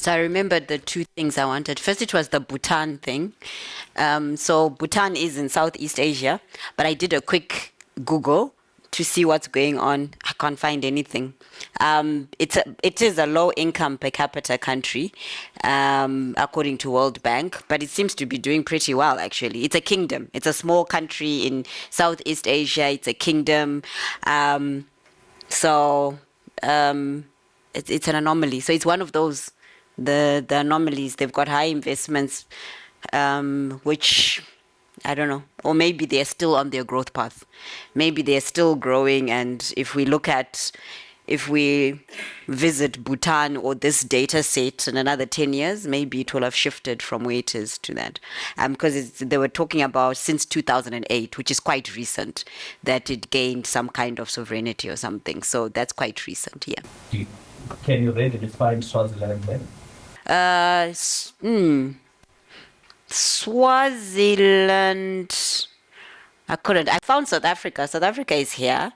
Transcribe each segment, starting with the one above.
So I remembered the two things I wanted. First, it was the Bhutan thing. So Bhutan is in Southeast Asia, but I did a quick Google to see what's going on. I can't find anything. It is a low income per capita country, according to World Bank, but it seems to be doing pretty well actually. It's a kingdom. It's a small country in Southeast Asia. It's a kingdom. So it's an anomaly. So it's one of those the anomalies. They've got high investments, which I don't know, or maybe they're still on their growth path. Maybe they're still growing, and if we visit Bhutan or this data set in another 10 years, maybe it will have shifted from where it is to that. Because they were talking about since 2008, which is quite recent, that it gained some kind of sovereignty or something. So that's quite recent, yeah. Can you really define Swaziland then? Swaziland. I couldn't. I found South Africa. South Africa is here.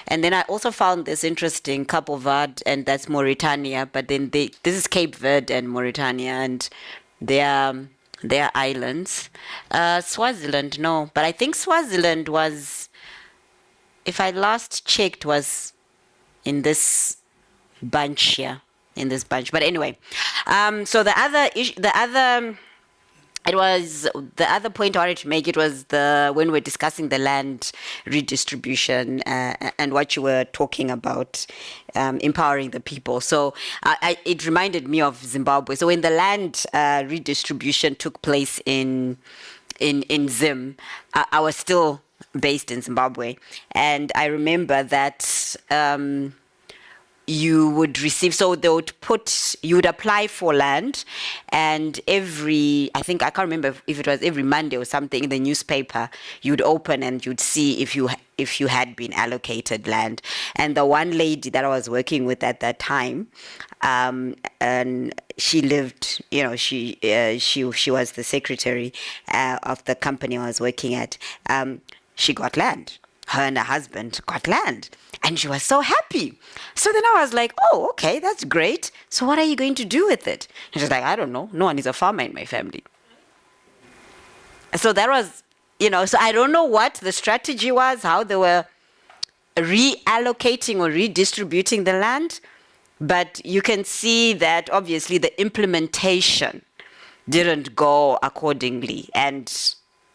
And then I also found this interesting Cabo Verde, and that's Mauritania. But then this is Cape Verde and Mauritania, and their islands. Swaziland, no. But I think Swaziland was, if I last checked, was in this bunch here. In this bunch. But anyway, so the other point I wanted to make, it was when we're discussing the land redistribution and what you were talking about, empowering the people. So it reminded me of Zimbabwe. So when the land redistribution took place in Zim, I was still based in Zimbabwe, and I remember that you would receive, so you would apply for land, and I can't remember if it was every Monday or something, in the newspaper you'd open and you'd see if you had been allocated land. And the one lady that I was working with at that time, and she lived, she was the secretary of the company I was working at. She got land. Her and her husband got land, and she was so happy. So then I was like, oh, okay, that's great. So what are you going to do with it? And she's like, I don't know. No one is a farmer in my family. So that was, so I don't know what the strategy was, how they were reallocating or redistributing the land. But you can see that obviously the implementation didn't go accordingly. And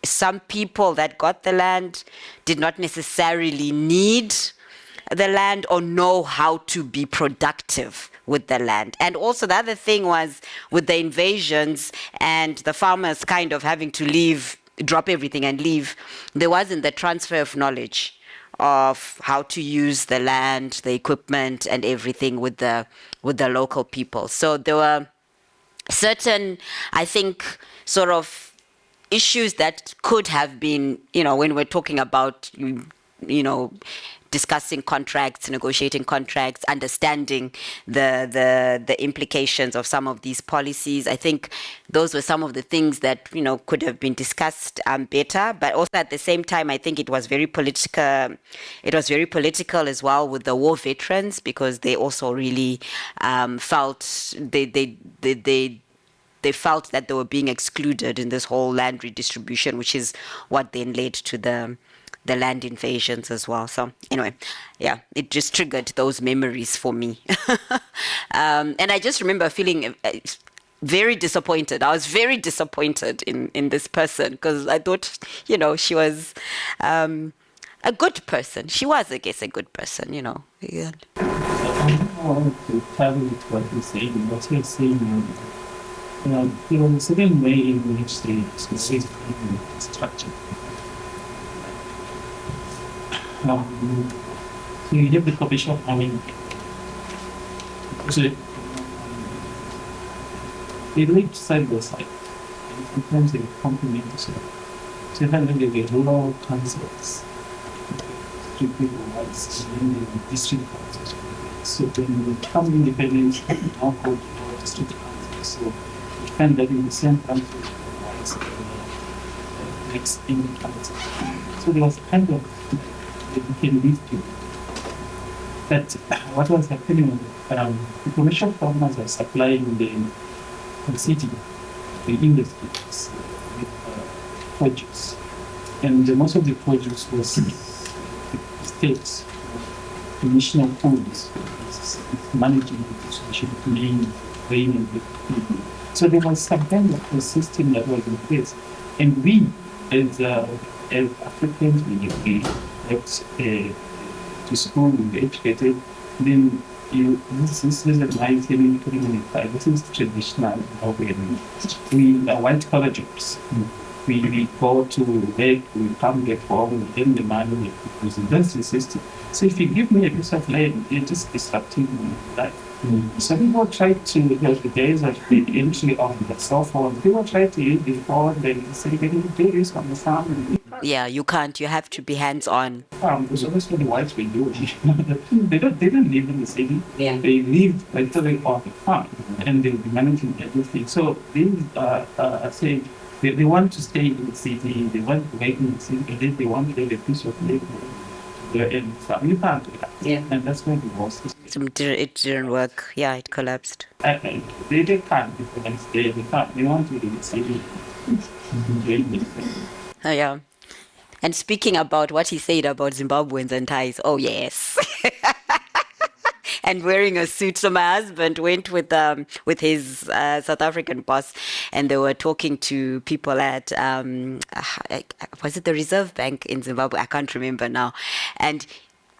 some people that got the land did not necessarily need the land or know how to be productive with the land. And also the other thing was with the invasions and the farmers kind of having to leave, drop everything and leave, there wasn't the transfer of knowledge of how to use the land, the equipment and everything with the local people. So there were certain, I think, sort of issues that could have been, when we're talking about, discussing contracts, negotiating contracts, understanding the implications of some of these policies. I think those were some of the things that, could have been discussed better. But also at the same time, I think it was very political. It was very political as well with the war veterans, because they also really felt they felt that they were being excluded in this whole land redistribution, which is what then led to the land invasions as well. So anyway, yeah, it just triggered those memories for me. And I just remember feeling very disappointed. I was very disappointed in this person, because I thought, she was a good person. She was, I guess, a good person, Yeah. I want to tell you what you're saying. What you're saying, there was a certain way in which the specific structure. So you have the coffee shop, they lived side by side, and sometimes they complement each other. So you have the rural concepts, street people rights, and then the district councils. So when you become independent, you now go to district councils. So you find that in the same country, rights next in the council. So there was kind of they became these people. But what was happening, the commercial farmers were supplying the subsiding the industries with produce. And most of the produce was the states, the national funds, managing the distribution between rain and the people. So there was some kind of a system that was in place. And we, as Africans, we left to school, we were educated, then this is a 1925. This is traditional Zimbabwean. We are white collar jobs. We go to work, we come back home, we earn the money, because that's the system. So if you give me a piece of land, you're just disrupting my life. So people try to, the days of the entry of the cell phone, people try to use the phone, and say, can you do this on the farm? Yeah, you can't. You have to be hands-on. Because obviously the whites were doing they don't live in the city. Yeah. They live literally on the farm, and they'll be managing everything. So these say they want to stay in the city, they want to work in the city, and then they want to have a piece of land. And you can't do that. Yeah. And that's where the was. It didn't work. Yeah, it collapsed. They can't, because they can't. They want to live in the city. Oh, yeah. And speaking about what he said about Zimbabweans and ties, oh yes. And wearing a suit. So my husband went with his South African boss, and they were talking to people at was it the Reserve Bank in Zimbabwe? I can't remember now. And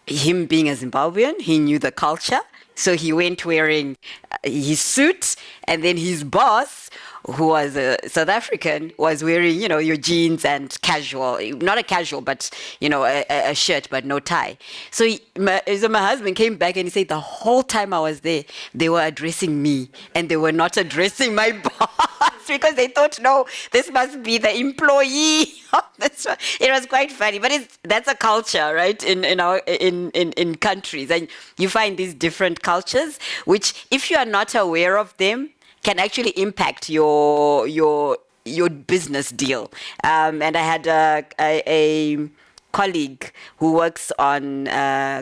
him being a Zimbabwean, he knew the culture. So he went wearing his suit, and then his boss, who was a South African, was wearing, your jeans and casual, not a casual, but, a shirt, but no tie. So my husband came back and he said, the whole time I was there, they were addressing me and they were not addressing my boss because they thought, no, this must be the employee. It was quite funny, but that's a culture, right? In countries, and you find these different cultures, which if you are not aware of them, can actually impact your business deal. And I had a colleague who works on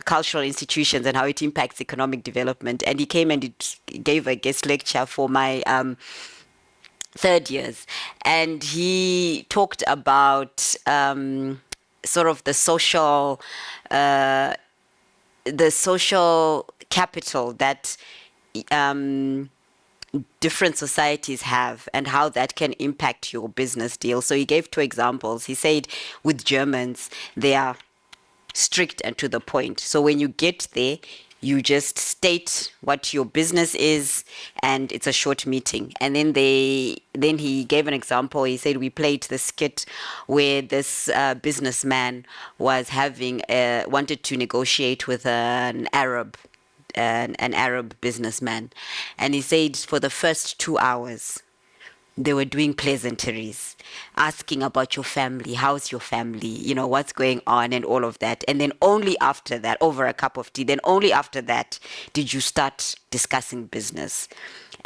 cultural institutions and how it impacts economic development. And he came and gave a guest lecture for my third years. And he talked about sort of the social capital that different societies have and how that can impact your business deal. So he gave 2 examples. He said with Germans, they are strict and to the point. So when you get there, you just state what your business is, and it's a short meeting. And then he gave an example. He said we played the skit where this businessman was wanted to negotiate with an Arab businessman, and he said for the first 2 hours they were doing pleasantries, asking about your family, how's your family, what's going on and all of that. And then only after that, over a cup of tea, then only after that did you start discussing business.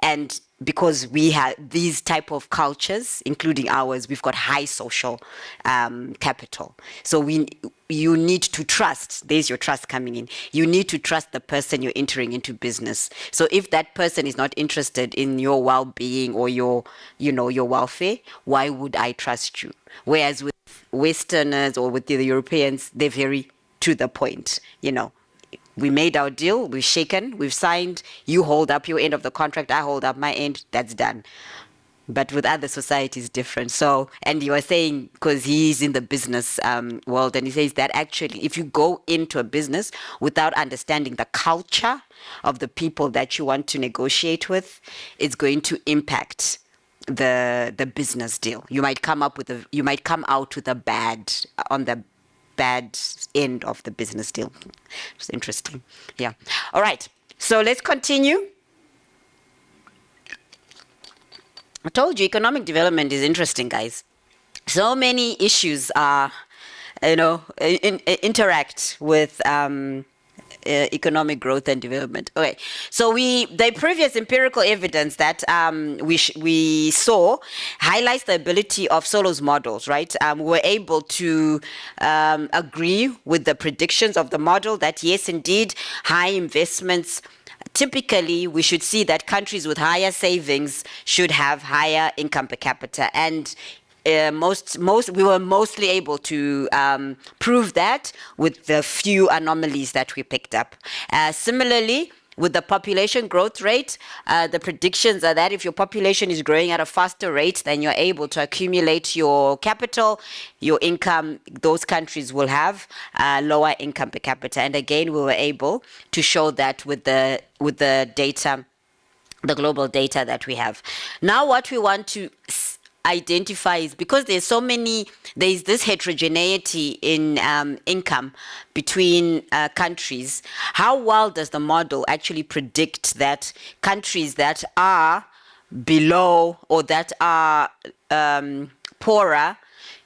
And because we have these type of cultures, including ours, we've got high social capital. So you need to trust. There's your trust coming in. You need to trust the person you're entering into business. So if that person is not interested in your well-being or your welfare, why would I trust you? Whereas with Westerners or with the Europeans, they're very to the point. We made our deal, we've shaken, we've signed, you hold up your end of the contract, I hold up my end, that's done. But with other societies, different. So, and you were saying, because he's in the business world, and he says that actually, if you go into a business without understanding the culture of the people that you want to negotiate with, it's going to impact the business deal. You might come out with a bad end of the business deal. It's interesting. Yeah. All right. So let's continue. I told you economic development is interesting, guys. So many issues are, interact with economic growth and development. Okay, so the previous empirical evidence that we saw highlights the ability of Solow's models, right? We were able to agree with the predictions of the model that yes, indeed, high investments typically we should see that countries with higher savings should have higher income per capita, and we were mostly able to prove that with the few anomalies that we picked up. Similarly, with the population growth rate, the predictions are that if your population is growing at a faster rate, then you're able to accumulate your capital, your income. Those countries will have lower income per capita. And again, we were able to show that with the data, the global data that we have. Now, what we want to identify is, because there's this heterogeneity in income between countries, how well does the model actually predict that countries that are below or that are poorer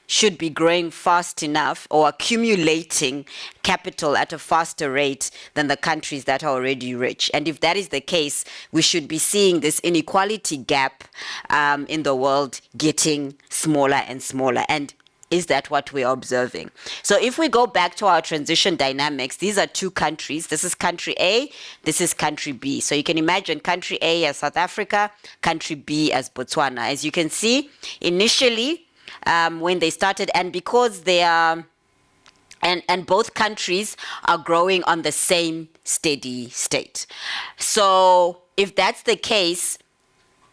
should be growing fast enough or accumulating capital at a faster rate than the countries that are already rich? And if that is the case, we should be seeing this inequality gap in the world getting smaller and smaller. And is that what we're observing? So if we go back to our transition dynamics, these are two countries. This is country A, this is country B. So you can imagine country A as South Africa, country B as Botswana. As you can see, initially, when they started, and because they are, and both countries are growing on the same steady state. So if that's the case,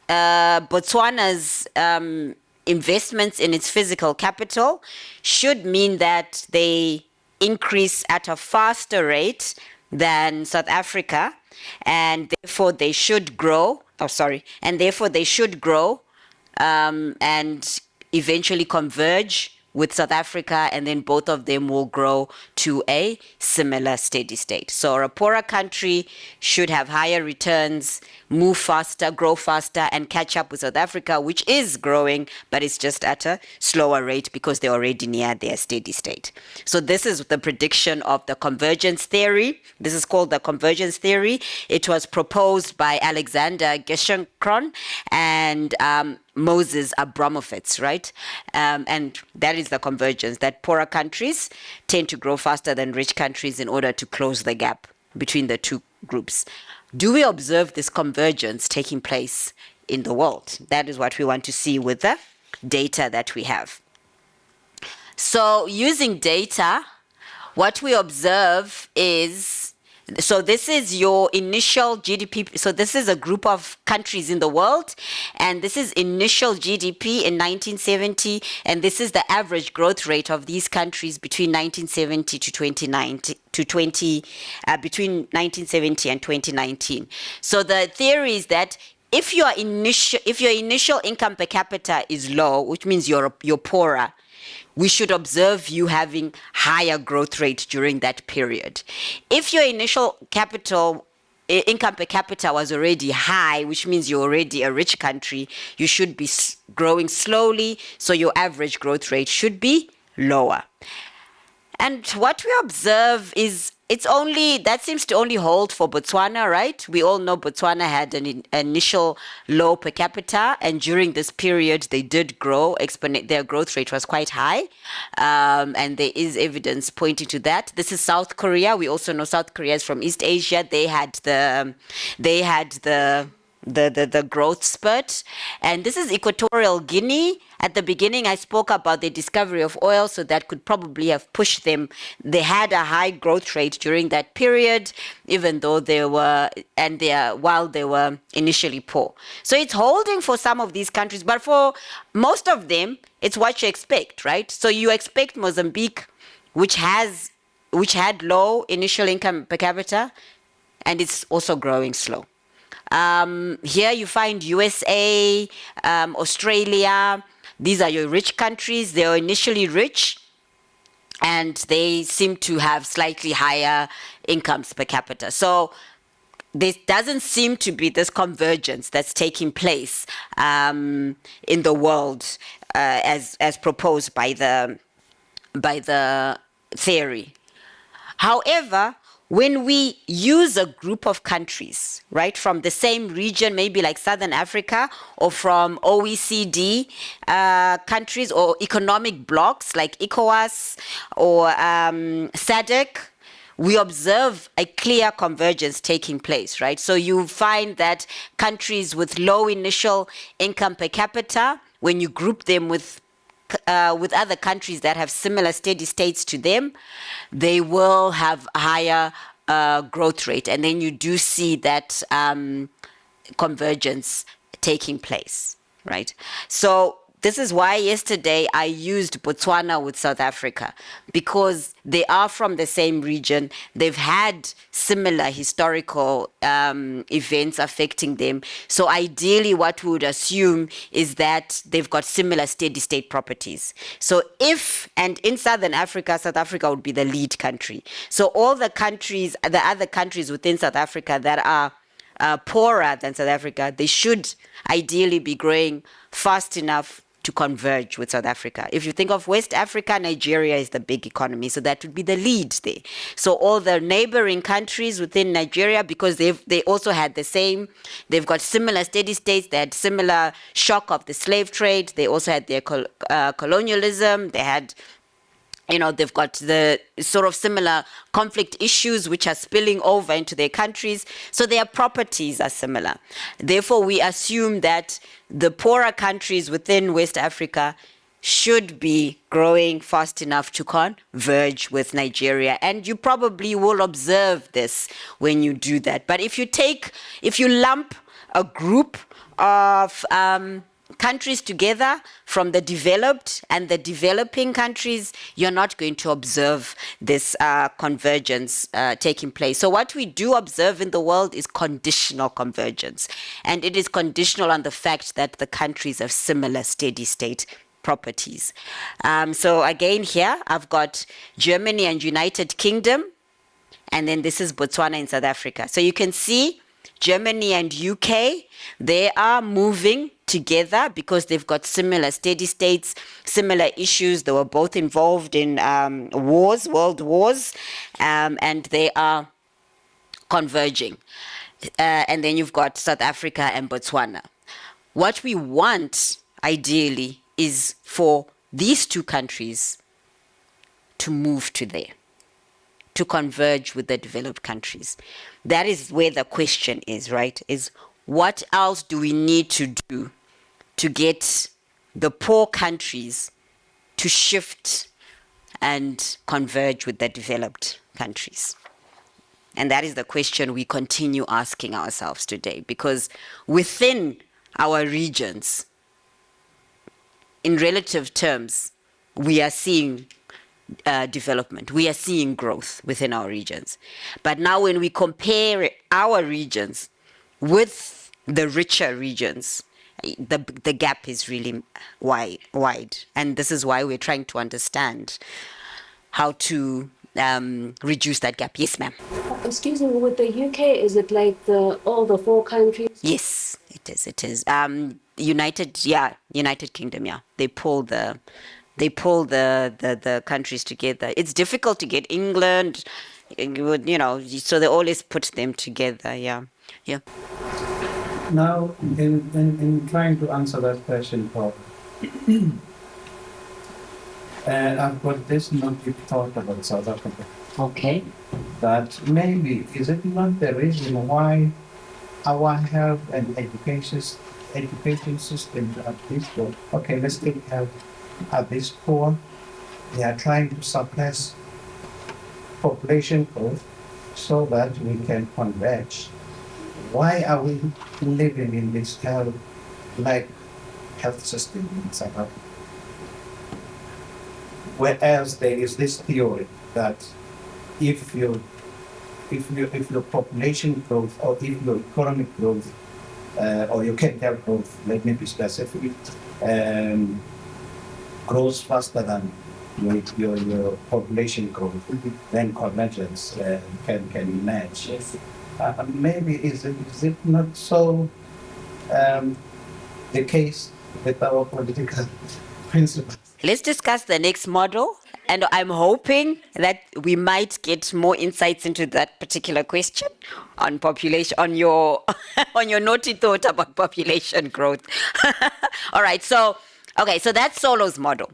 Botswana's investments in its physical capital should mean that they increase at a faster rate than South Africa, and therefore they should grow. And therefore they should grow and eventually converge with South Africa, and then both of them will grow to a similar steady state. So a poorer country should have higher returns, move faster, grow faster, and catch up with South Africa, which is growing, but it's just at a slower rate because they're already near their steady state. So this is the prediction of the convergence theory. This is called the convergence theory. It was proposed by Alexander Gerschenkron and Moses Abramovitz, right? And that is the convergence, that poorer countries tend to grow faster than rich countries in order to close the gap between the two groups. Do we observe this convergence taking place in the world? That is what we want to see with the data that we have. So using data, what we observe is, so this is your initial GDP. So this is a group of countries in the world, and this is initial GDP in 1970, and this is the average growth rate of these countries between 1970 to 2019 between 1970 and 2019. So the theory is that if your initial income per capita is low, which means you're poorer, we should observe you having higher growth rate during that period. If your initial income per capita was already high, which means you're already a rich country, you should be growing slowly, so your average growth rate should be lower. And what we observe is that seems to only hold for Botswana, right? We all know Botswana had an initial low per capita, and during this period they did grow. Their growth rate was quite high, and there is evidence pointing to that. This is South Korea. We also know South Korea is from East Asia. They had the growth spurt. And this is Equatorial Guinea. At the beginning, I spoke about the discovery of oil, so that could probably have pushed them. They had a high growth rate during that period, even though while they were initially poor. So it's holding for some of these countries, but for most of them, it's what you expect, right? So you expect Mozambique, which had low initial income per capita, and it's also growing slow. Here you find USA, Australia. These are your rich countries. They are initially rich, and they seem to have slightly higher incomes per capita. So there doesn't seem to be this convergence that's taking place in the world as proposed by the theory. However, when we use a group of countries, right, from the same region, maybe like Southern Africa, or from OECD countries or economic blocs like ECOWAS or SADC, we observe a clear convergence taking place, right? So you find that countries with low initial income per capita, when you group them with other countries that have similar steady states to them, they will have a higher growth rate. And then you do see that convergence taking place, right? So this is why yesterday I used Botswana with South Africa, because they are from the same region. They've had similar historical events affecting them. So ideally what we would assume is that they've got similar steady state properties. So and in Southern Africa, South Africa would be the lead country. So all the countries, the other countries within South Africa that are poorer than South Africa, they should ideally be growing fast enough to converge with South Africa. If you think of West Africa, Nigeria is the big economy, so that would be the lead there. So all the neighboring countries within Nigeria, because they also had the same, they've got similar steady states, they had similar shock of the slave trade, they also had their colonialism, they had, they've got the sort of similar conflict issues which are spilling over into their countries. So their properties are similar. Therefore, we assume that the poorer countries within West Africa should be growing fast enough to converge with Nigeria. And you probably will observe this when you do that. But if you lump a group of countries together from the developed and the developing countries, you're not going to observe this convergence taking place. So what we do observe in the world is conditional convergence. And it is conditional on the fact that the countries have similar steady state properties. So again here, I've got Germany and United Kingdom. And then this is Botswana and South Africa. So you can see Germany and UK, they are moving together because they've got similar steady states, similar issues. They were both involved in world wars, and they are converging. And then you've got South Africa and Botswana. What we want, ideally, is for these two countries to move to there, to converge with the developed countries. That is where the question is, right? Is what else do we need to do to get the poor countries to shift and converge with the developed countries? And that is the question we continue asking ourselves today, because within our regions, in relative terms, we are seeing development. We are seeing growth within our regions. But now when we compare our regions with the richer regions, the gap is really wide. And this is why we're trying to understand how to reduce that gap. Yes, ma'am. Excuse me, with the UK, is it like all the four countries? Yes, it is. United Kingdom, yeah. They pull the countries together. It's difficult to get England, so they always put them together, yeah. Now, in trying to answer that question, Paul, I've got this deep thought about South Africa. Okay. That maybe, is it not the reason why our health and education systems are this poor? Okay, let's take health at this poor. They are trying to suppress population growth so that we can converge. Why are we living in this health system in South Africa? Whereas there is this theory that if your population growth or if your economic growth or your capital growth, let me be specific, grows faster than your population growth, then convergence can emerge. Yes. Maybe is it not so the case with our political principles? Let's discuss the next model, and I'm hoping that we might get more insights into that particular question on population, on your on your naughty thought about population growth. All right, so that's Solow's model.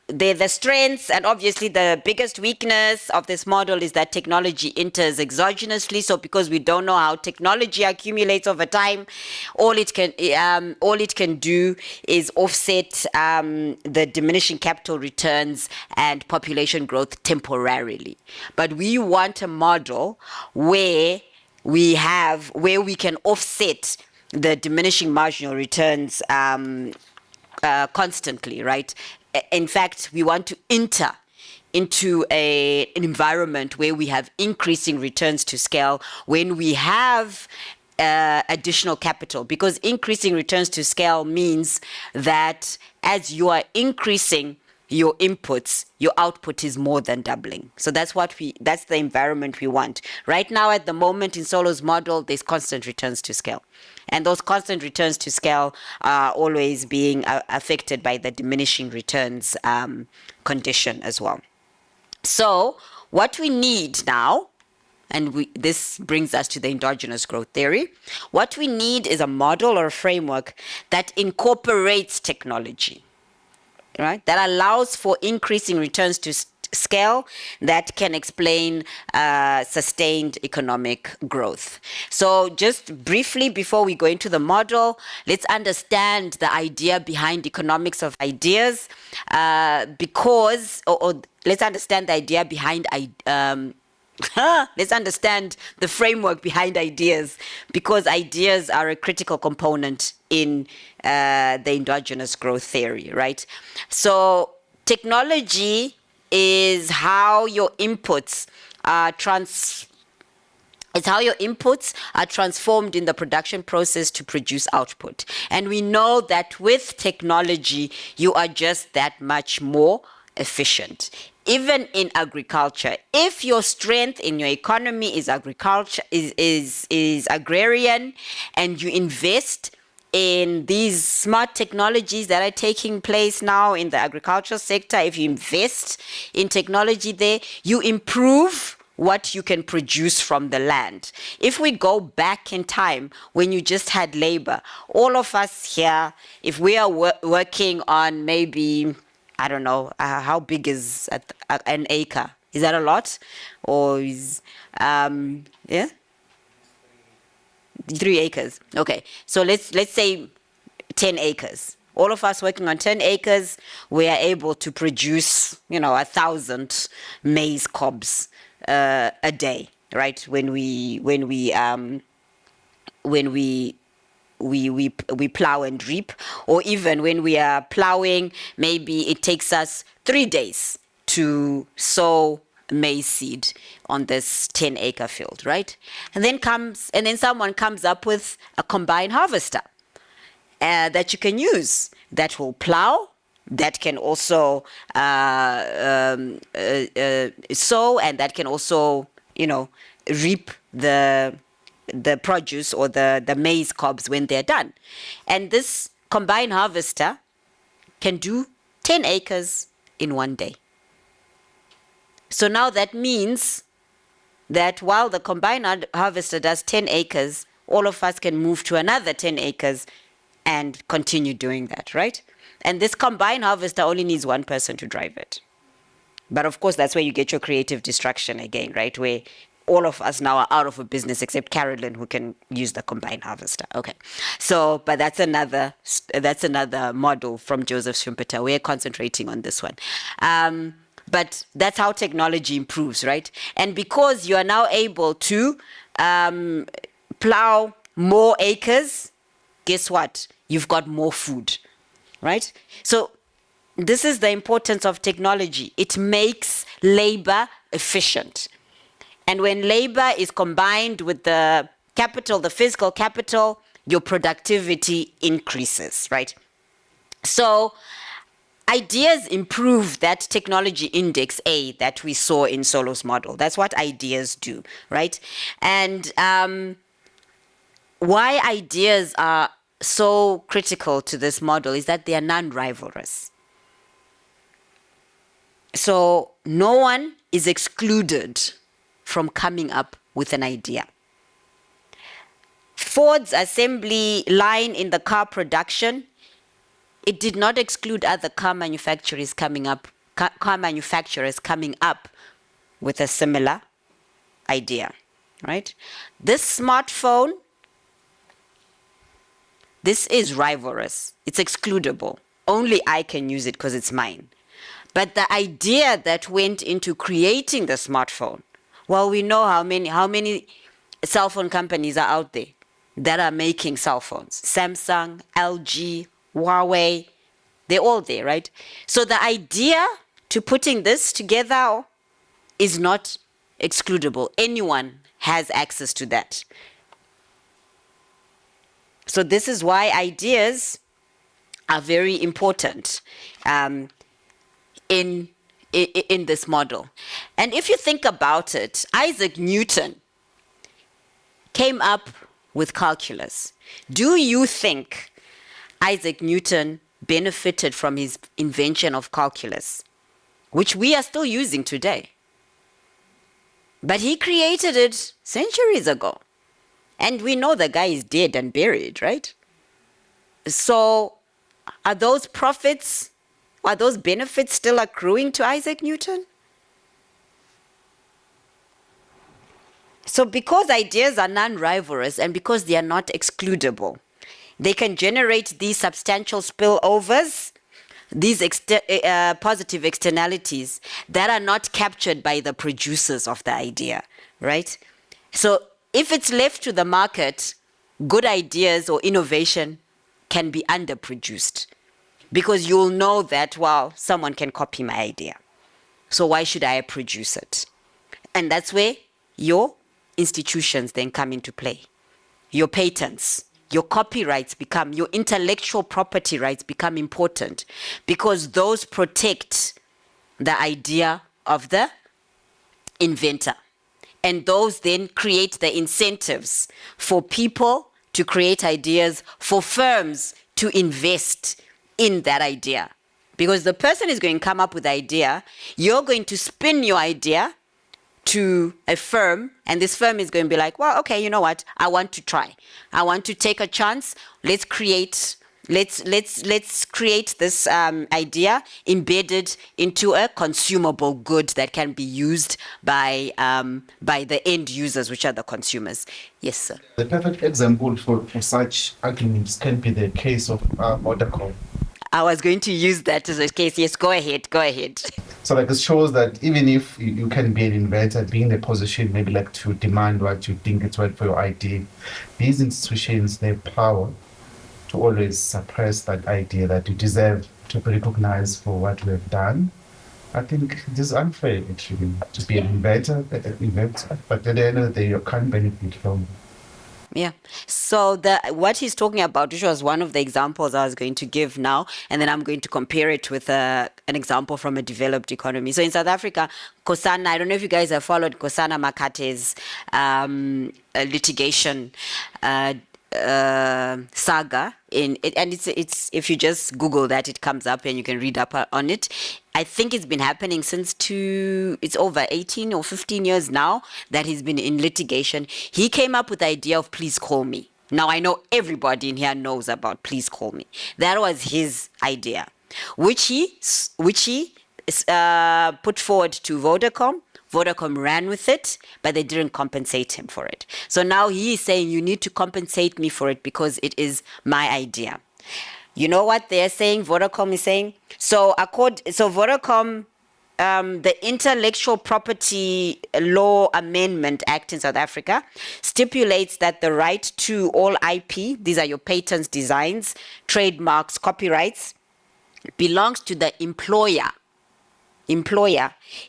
the strengths, and obviously the biggest weakness of this model is that technology enters exogenously. So because we don't know how technology accumulates over time, all it can do is offset the diminishing capital returns and population growth temporarily. But we want a model where we can offset the diminishing marginal returns constantly, right? In fact, we want to enter into an environment where we have increasing returns to scale when we have additional capital, because increasing returns to scale means that as you are increasing your inputs, your output is more than doubling. So that's the environment we want. Right now, at the moment in Solow's model, there's constant returns to scale. And those constant returns to scale are always being affected by the diminishing returns condition as well. So what we need now, and this brings us to the endogenous growth theory, what we need is a model or a framework that incorporates technology, right? That allows for increasing returns to scale that can explain sustained economic growth. So just briefly before we go into the model, let's understand the idea behind economics of ideas, or let's understand the idea behind let's understand the framework behind ideas, because ideas are a critical component in the endogenous growth theory, right? So technology is how your inputs are transformed in the production process to produce output. And we know that with technology, you are just that much more efficient. Even in agriculture, if your strength in your economy is agriculture, is agrarian, and you invest in these smart technologies that are taking place now in the agricultural sector, if you invest in technology there, you improve what you can produce from the land. If we go back in time, when you just had labor, all of us here, if we are working on maybe, I don't know, how big is an acre? Is that a lot? Or is, 3 acres. Okay, so let's say 10 acres. All of us working on 10 acres, we are able to produce, 1,000 maize cobs a day, right? When we plow and reap, or even when we are plowing, maybe it takes us 3 days to sow maize seed on this 10-acre field, right? And then someone comes up with a combine harvester that you can use, that will plow, that can also sow, and that can also, reap the produce or the maize cobs when they're done. And this combine harvester can do 10 acres in 1 day. So now that means that while the combine harvester does 10 acres, all of us can move to another 10 acres and continue doing that, right? And this combine harvester only needs one person to drive it. But of course, that's where you get your creative destruction again, right? Where all of us now are out of a business except Carolyn, who can use the combine harvester. Okay, so but that's another model from Joseph Schumpeter. We're concentrating on this one. But that's how technology improves, right? And because you are now able to plow more acres, guess what? You've got more food, right? So this is the importance of technology. It makes labor efficient. And when labor is combined with the capital, the physical capital, your productivity increases, right? So ideas improve that technology index A that we saw in Solow's model. That's what ideas do, right? And why ideas are so critical to this model is that they are non-rivalrous. So no one is excluded from coming up with an idea. Ford's assembly line in the car production, it did not exclude other car manufacturers coming up car manufacturers coming up with a similar idea, right? This smartphone, this is rivalrous. It's excludable. Only I can use it because it's mine. But the idea that went into creating the smartphone, well, we know how many cell phone companies are out there that are making cell phones. Samsung, LG, Huawei, they're all there, right? So the idea to putting this together is not excludable. Anyone has access to that. So this is why ideas are very important in this model. And if you think about it, Isaac Newton came up with calculus. Do you think Isaac Newton benefited from his invention of calculus, which we are still using today? But he created it centuries ago. And we know the guy is dead and buried, right? So are those profits, are those benefits still accruing to Isaac Newton? So because ideas are non-rivalrous and because they are not excludable, they can generate these substantial spillovers, these positive externalities that are not captured by the producers of the idea, right? So if it's left to the market, good ideas or innovation can be underproduced because you'll know that, well, someone can copy my idea. So why should I produce it? And that's where your institutions then come into play. Your patents, your copyrights become, your intellectual property rights become important because those protect the idea of the inventor. And those then create the incentives for people to create ideas, for firms to invest in that idea. Because the person is going to come up with the idea, you're going to spin your idea to a firm, and this firm is going to be like, well, okay, you know what? I want to try. I want to take a chance. Let's create this idea embedded into a consumable good that can be used by the end users, which are the consumers. Yes, sir. The perfect example for such arguments can be the case of Vodacom. I was going to use that as a case. Yes, go ahead. So like it shows that even if you can be an inventor, be in a position maybe like to demand what you think is right for your idea, these institutions, they have power to always suppress that idea that you deserve to be recognized for what you have done. I think this is unfair actually to be an inventor, but at the end of the day you can't benefit from. Yeah. So what he's talking about, which was one of the examples I was going to give now, and then I'm going to compare it with an example from a developed economy. So in South Africa, Kosana, I don't know if you guys have followed Kosana Makate's litigation saga and it's if you just Google that, it comes up and you can read up on it. I think it's been happening since it's over 18 or 15 years now that he's been in litigation. He came up with the idea of Please Call Me. Now I know everybody in here knows about Please Call Me. That was his idea, which he put forward to Vodacom. Vodacom ran with it, but they didn't compensate him for it. So now he is saying, you need to compensate me for it because it is my idea. You know what they're saying? Vodacom is saying? So Vodacom, the Intellectual Property Law Amendment Act in South Africa stipulates that the right to all IP, these are your patents, designs, trademarks, copyrights, belongs to the employer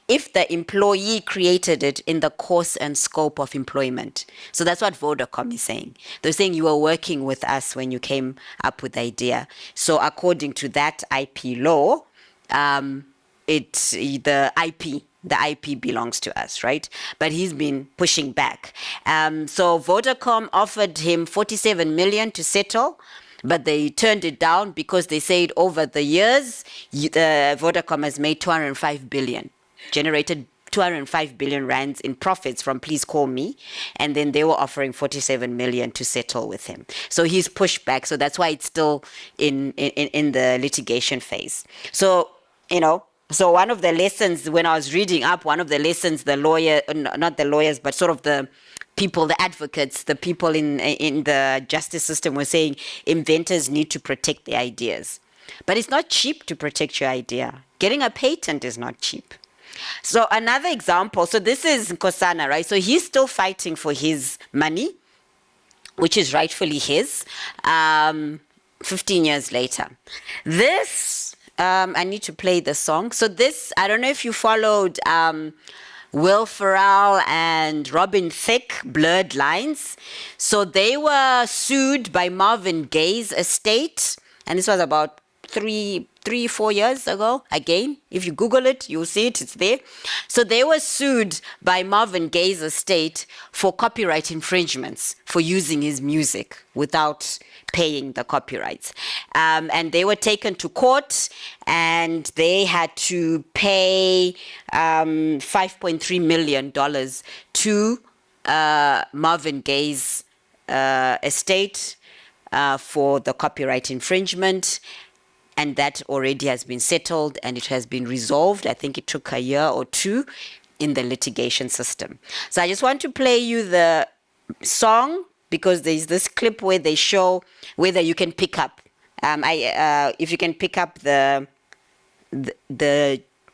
if the employee created it in the course and scope of employment. So that's what Vodacom is saying. They're saying you were working with us when you came up with the idea. So according to that IP law, the IP belongs to us, right? But he's been pushing back. So Vodacom offered him 47 million to settle, but they turned it down because they said over the years, Vodacom has made 205 billion, generated 205 billion rands in profits from Please Call Me. And then they were offering 47 million to settle with him. So he's pushed back. So that's why it's still in the litigation phase. So, So one of the lessons when I was reading up, one of the lessons the lawyer, not the lawyers, but sort of the people, the advocates, the people in the justice system were saying inventors need to protect their ideas. But it's not cheap to protect your idea. Getting a patent is not cheap. So another example, so this is Nkosana, right? So he's still fighting for his money, which is rightfully his, 15 years later. This, I need to play the song. So this, I don't know if you followed Will Ferrell and Robin Thicke, Blurred Lines. So they were sued by Marvin Gaye's estate, and this was about 4 years ago. Again, if you Google it, you'll see it, it's there. So they were sued by Marvin Gaye's estate for copyright infringements for using his music without paying the copyrights. And they were taken to court and they had to pay $5.3 million to Marvin Gaye's estate for the copyright infringement. And that already has been settled and it has been resolved. I think it took a year or two in the litigation system. So I just want to play you the song because there's this clip where they show whether you can pick up, if you can pick up the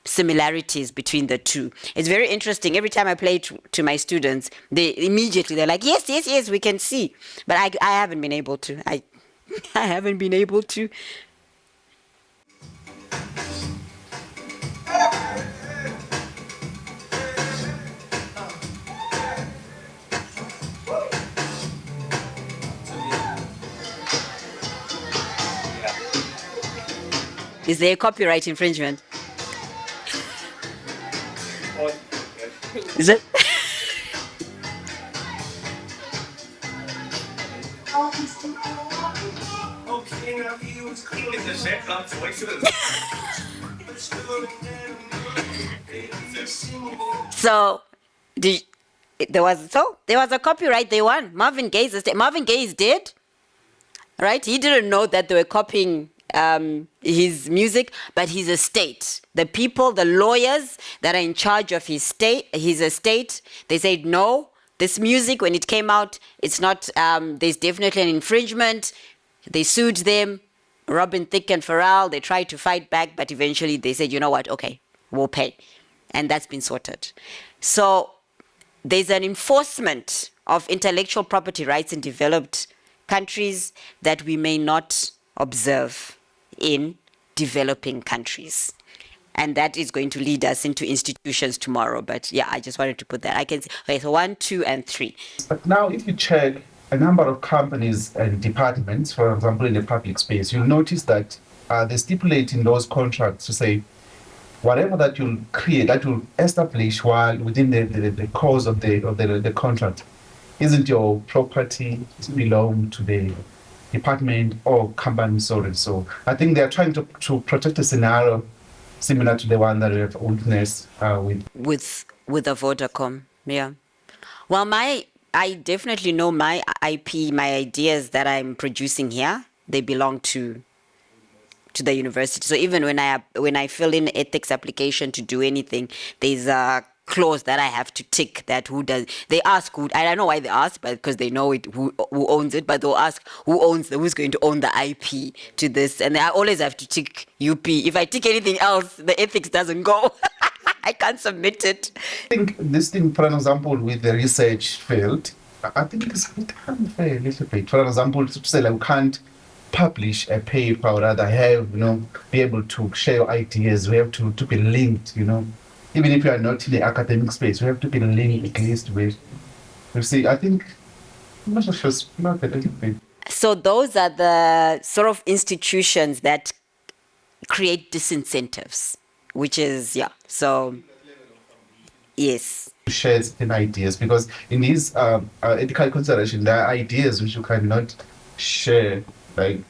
similarities between the two. It's very interesting. Every time I play it to my students, they're like, yes, yes, yes, we can see. But I haven't been able to. I haven't been able to. Is there a copyright infringement? Is it? So, there was a copyright. They won. Marvin Gaye's estate. Marvin Gaye is dead, right? He didn't know that they were copying his music, but his estate, the people, the lawyers that are in charge of his estate, they said no. This music, when it came out, it's not. There's definitely an infringement. They sued them. Robin Thicke and Ferrell, they tried to fight back, but eventually they said, you know what? Okay, we'll pay, and that's been sorted. So there's an enforcement of intellectual property rights in developed countries that we may not observe in developing countries. And that is going to lead us into institutions tomorrow. But yeah, I just wanted to put that. I can see, okay, so 1, 2, and 3. But now if you check a number of companies and departments, for example, in the public space, you'll notice that they stipulate in those contracts to say, whatever that you'll create, that you'll establish while within the course of the contract, isn't your property to belong to the department or company, so and so. I think they are trying to protect a scenario similar to the one that we have witnessed with the Vodacom. Yeah. Well, I definitely know my IP, my ideas that I'm producing here, they belong to the university. So even when I fill in ethics application to do anything, there's a clause that I have to tick that who does. They ask who. I don't know why they ask, but because they know it, who owns it. But they'll ask who's going to own the IP to this, and I always have to tick UP. If I tick anything else, the ethics doesn't go. I can't submit it. I think this thing, for an example, with the research field, I think it's a bit unfair, a little bit. For example, to say like we can't publish a paper or rather have, be able to share your ideas. We have to be linked, Even if you are not in the academic space, we have to be linked at least with. You see, I think I'm not sure, not a little bit. So those are the sort of institutions that create disincentives, which is So yes. Share certain ideas because in these ethical consideration, there are ideas which you cannot share. Like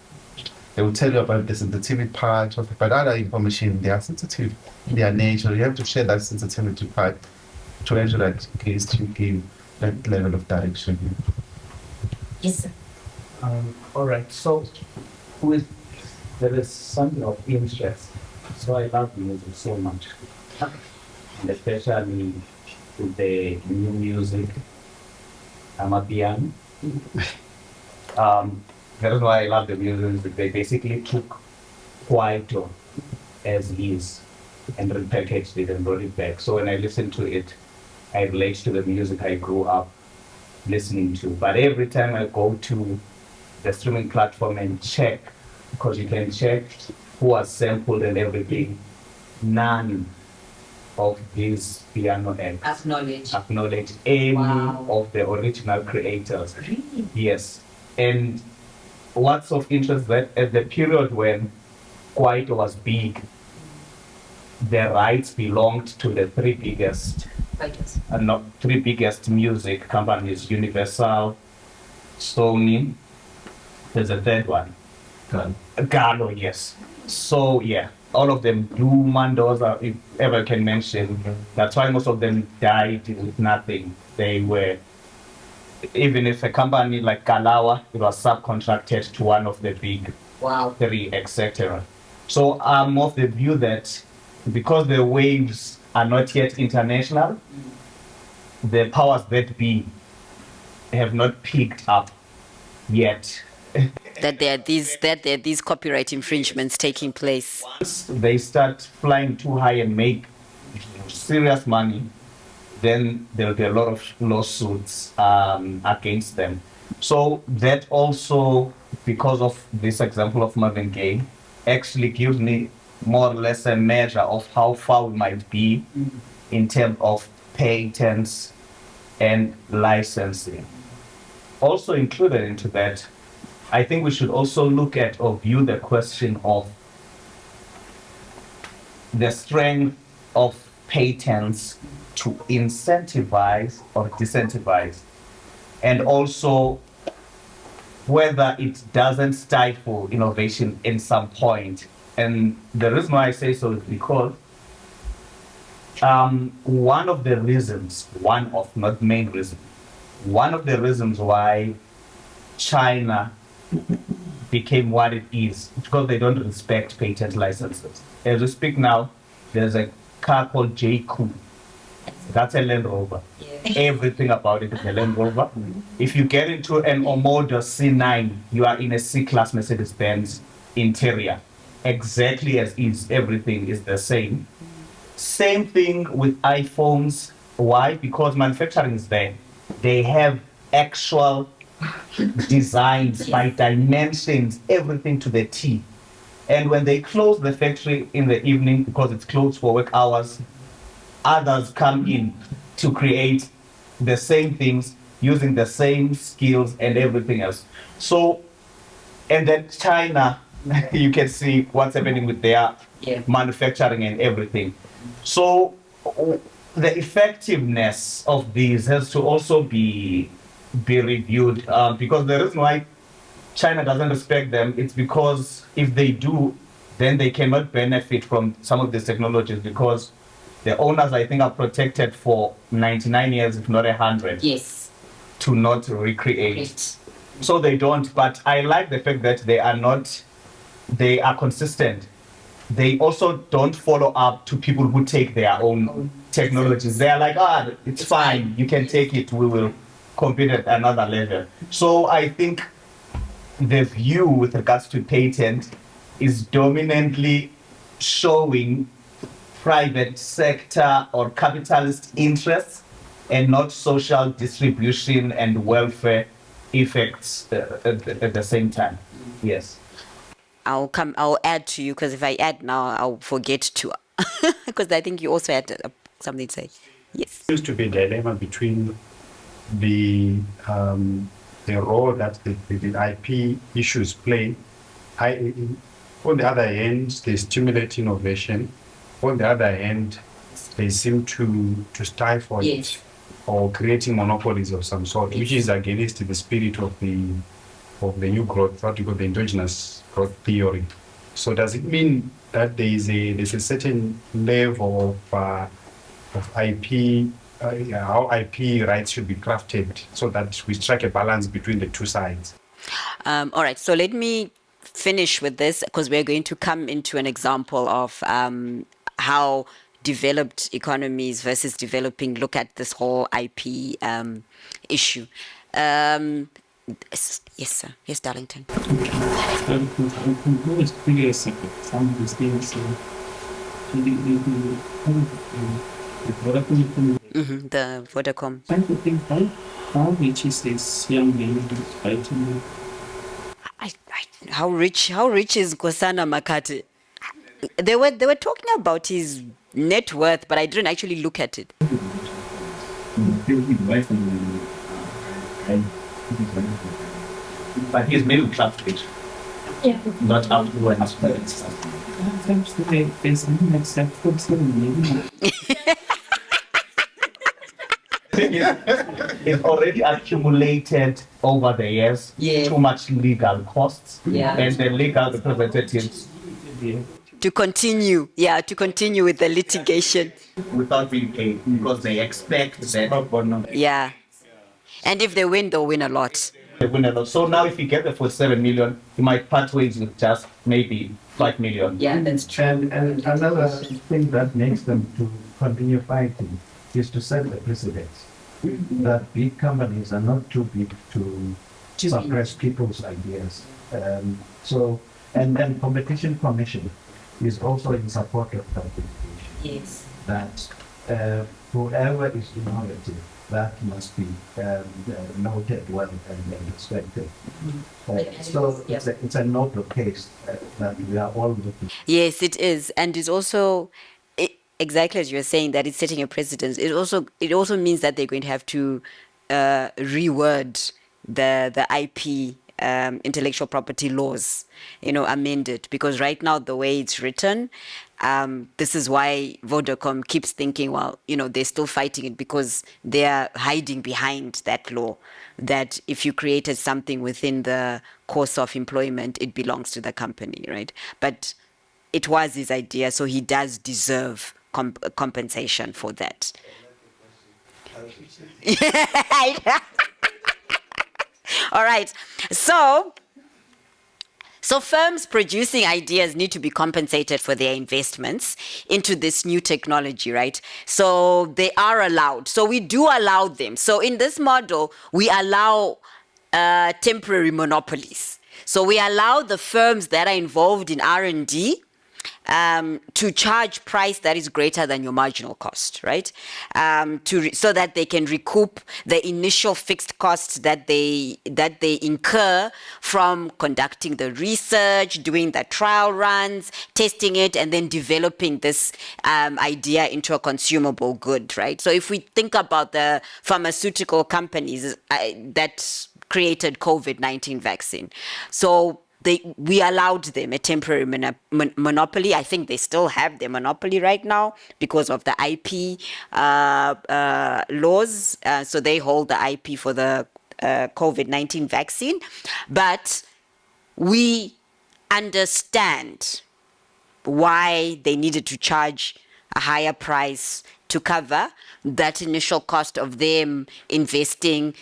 they will tell you about the sensitivity part of it, but other information, they are sensitive in their nature. You have to share that sensitivity part to ensure that at least you give that level of direction. Yes, sir. All right. So, there is something of interest So I love music so much, and especially with the new music. I'm a piano. That is why I love the music. They basically took Kwaito as is and repackaged it and brought it back. So when I listen to it, I relate to the music I grew up listening to. But every time I go to the streaming platform and check, because you can check who was sampled and everything, none of these piano acts acknowledge any of the original creators. Really? Yes. And what's of interest that at the period when Kwaito was big, the rights belonged to the three biggest music companies: Universal, Sony. There's a third one, Galo. Yes. So yeah, all of them, Blue Mandoza, if ever can mention. That's why most of them died with nothing. They were, even if a company like Kalawa, it was subcontracted to one of the big three, etc. So I'm of the view that because the waves are not yet international, the powers that be have not picked up yet. That there are these copyright infringements taking place. Once they start flying too high and make serious money, then there'll be a lot of lawsuits against them. So that also, because of this example of Marvin Gaye, actually gives me more or less a measure of how far we might be in terms of patents and licensing. Also included into that, I think we should also look at or view the question of the strength of patents to incentivize or disincentivize, and also whether it doesn't stifle innovation in some point. And the reason why I say so is because one of the reasons why China became what it is because they don't respect patent licenses. As we speak now, there's a car called JQ. That's a Land Rover. Yeah. Everything about it is a Land Rover. If you get into an Omoda C9, you are in a C-Class Mercedes-Benz interior. Exactly as is, everything is the same. Same thing with iPhones. Why? Because manufacturing is there. They have actual designs by dimensions, everything to the T. And when they close the factory in the evening, because it's closed for work hours, others come in to create the same things using the same skills and everything else. So, and then China, you can see what's happening with their manufacturing and everything. So the effectiveness of these has to also be reviewed, because the reason why China doesn't respect them, it's because if they do, then they cannot benefit from some of these technologies because the owners, I think, are protected for 99 years, if not 100. Yes. To not recreate. So they don't, but I like the fact that they are consistent. They also don't follow up to people who take their own technologies. They are like, it's fine, you can take it, we will compete at another level. So I think the view with regards to patent is dominantly showing private sector or capitalist interests and not social distribution and welfare effects at the same time. Yes. I'll add to you, because if I add now, I'll forget to, because I think you also had something to say. Yes. There used to be a dilemma between the role that the IP issues play. On the other hand, they stimulate innovation. On the other hand, they seem to stifle it or creating monopolies of some sort, which is against the spirit of the new growth, what you call the endogenous growth theory. So does it mean that there's a certain level of IP, how IP rights should be crafted so that we strike a balance between the two sides? All right, so let me finish with this because we're going to come into an example of how developed economies versus developing look at this whole IP issue. Yes, sir. Yes, Darlington. It's pretty simple. Some of these things, The Vodacom. trying to think how rich is this young lady who's fighting? How rich is Nkosana Makate? They were talking about his net worth, but I didn't actually look at it. But he's middle class rich, Yeah. not affluent. Sometimes there's something like 7 million. It's already accumulated over the years Yeah. too much legal costs, Yeah. and the legal representatives, To continue with the litigation. without being paid, because they expect that Yeah. And if they win, they'll win a lot. they win a lot. So now, if you get the 47 million, you might part ways with just maybe 5 million. Yeah, that's true. And another thing that makes them to continue fighting is to set the precedence that big companies are not too big to suppress people's ideas. And then Competition Commission is also in support of that education. Yes. That whoever is innovative, that must be noted well and respected. So it's a noble case that we are all looking. Yes, it is, and it's also exactly as you're saying that it's setting a precedence. It also means that they're going to have to reword the IP intellectual property laws, amend it, because right now the way it's written, this is why Vodacom keeps thinking, well, they're still fighting it because they are hiding behind that law that if you created something within the course of employment, it belongs to the company, right? But it was his idea, so he does deserve compensation for that. All right. So firms producing ideas need to be compensated for their investments into this new technology, right? So they are allowed. So we do allow them. So in this model, we allow temporary monopolies. So we allow the firms that are involved in R&D to charge price that is greater than your marginal cost, right? So that they can recoup the initial fixed costs that they incur from conducting the research, doing the trial runs, testing it, and then developing this idea into a consumable good, right? So if we think about the pharmaceutical companies that created COVID-19 vaccine, so we allowed them a temporary monopoly. I think they still have their monopoly right now because of the IP laws. So they hold the IP for the COVID-19 vaccine. But we understand why they needed to charge a higher price to cover that initial cost of them investing,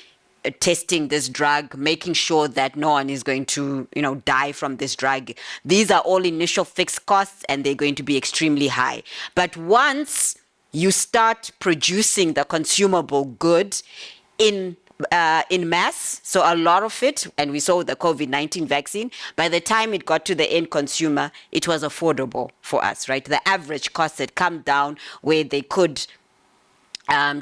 testing this drug, making sure that no one is going to, die from this drug. These are all initial fixed costs and they're going to be extremely high. But once you start producing the consumable good in mass, so a lot of it, and we saw the COVID-19 vaccine, by the time it got to the end consumer, it was affordable for us, right? The average cost had come down where they could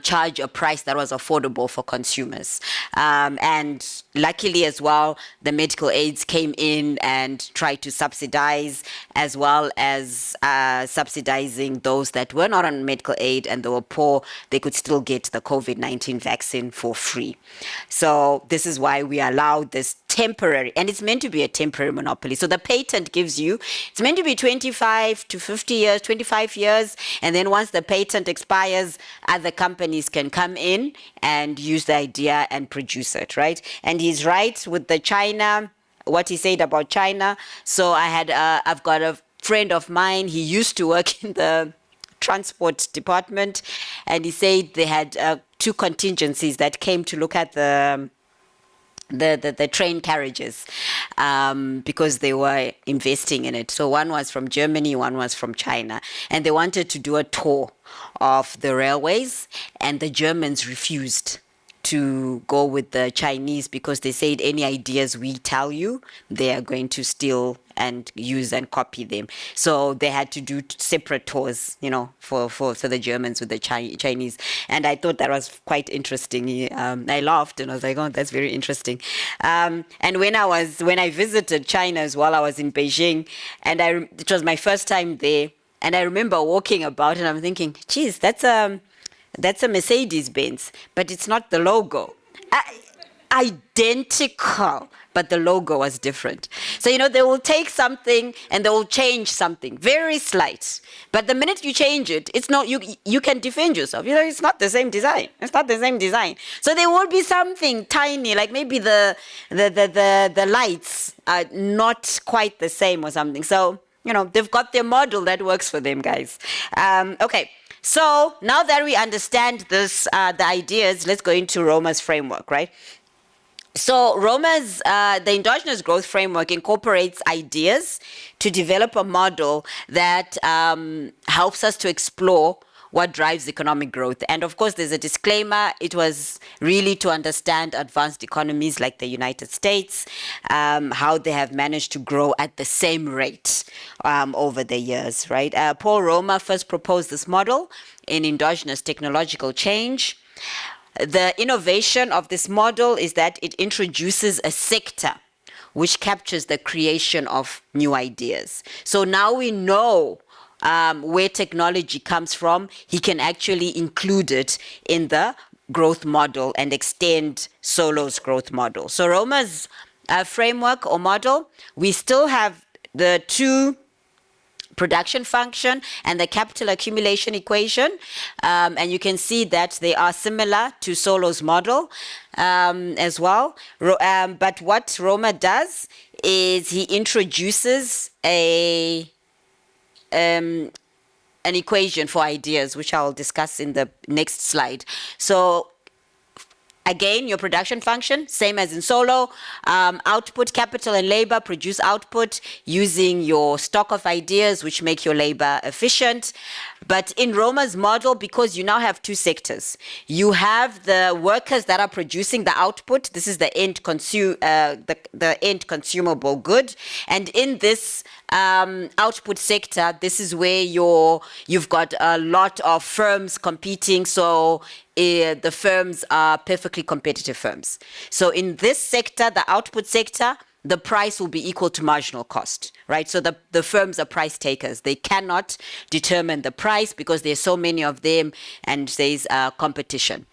charge a price that was affordable for consumers. And luckily as well, the medical aids came in and tried to subsidize, as well as subsidizing those that were not on medical aid and they were poor. They could still get the COVID-19 vaccine for free. So this is why we allowed this temporary, and it's meant to be a temporary monopoly. So the patent gives you, it's meant to be 25 to 50 years, 25 years, and then once the patent expires, other companies can come in and use the idea and produce it, right? And he's right with the China, what he said about China. So I've got a friend of mine, he used to work in the transport department, and he said they had two contingencies that came to look at the train carriages. because they were investing in it. So one was from Germany, one was from China, and they wanted to do a tour of the railways, and the Germans refused to go with the Chinese because they said any ideas we tell you, they are going to steal and use and copy them. So they had to do separate tours, for the Germans with the Chinese. And I thought that was quite interesting. I laughed and I was like, oh, that's very interesting. And when I visited China as well, I was in Beijing, and it was my first time there. And I remember walking about and I'm thinking, geez, that's a Mercedes-Benz, but it's not the logo. Identical, but the logo was different. So, they will take something and they will change something, very slight. But the minute you change it, it's not, you can defend yourself. It's not the same design. It's not the same design. So there will be something tiny, like maybe the lights are not quite the same or something. So, they've got their model that works for them, guys. Okay. So now that we understand this, the ideas, let's go into Roma's framework, right? So Roma's, the endogenous growth framework incorporates ideas to develop a model that helps us to explore what drives economic growth. And of course, there's a disclaimer. It was really to understand advanced economies like the United States, how they have managed to grow at the same rate over the years, right? Paul Roma first proposed this model in Endogenous Technological Change. The innovation of this model is that it introduces a sector which captures the creation of new ideas. So now we know where technology comes from. He can actually include it in the growth model and extend Solow's growth model. So Roma's framework or model, we still have the two production function and the capital accumulation equation. And you can see that they are similar to Solow's model as well. But what Roma does is he introduces an equation for ideas, which I'll discuss in the next slide. So again, your production function, same as in Solow, output, capital and labor produce output using your stock of ideas, which make your labor efficient. But in Roma's model, because you now have two sectors, you have the workers that are producing the output. This is the end the end consumable good. And in this output sector, this is where you've got a lot of firms competing. So the firms are perfectly competitive firms. So in this sector, the output sector, the price will be equal to marginal cost, right? So the firms are price takers. They cannot determine the price because there's so many of them and there's competition.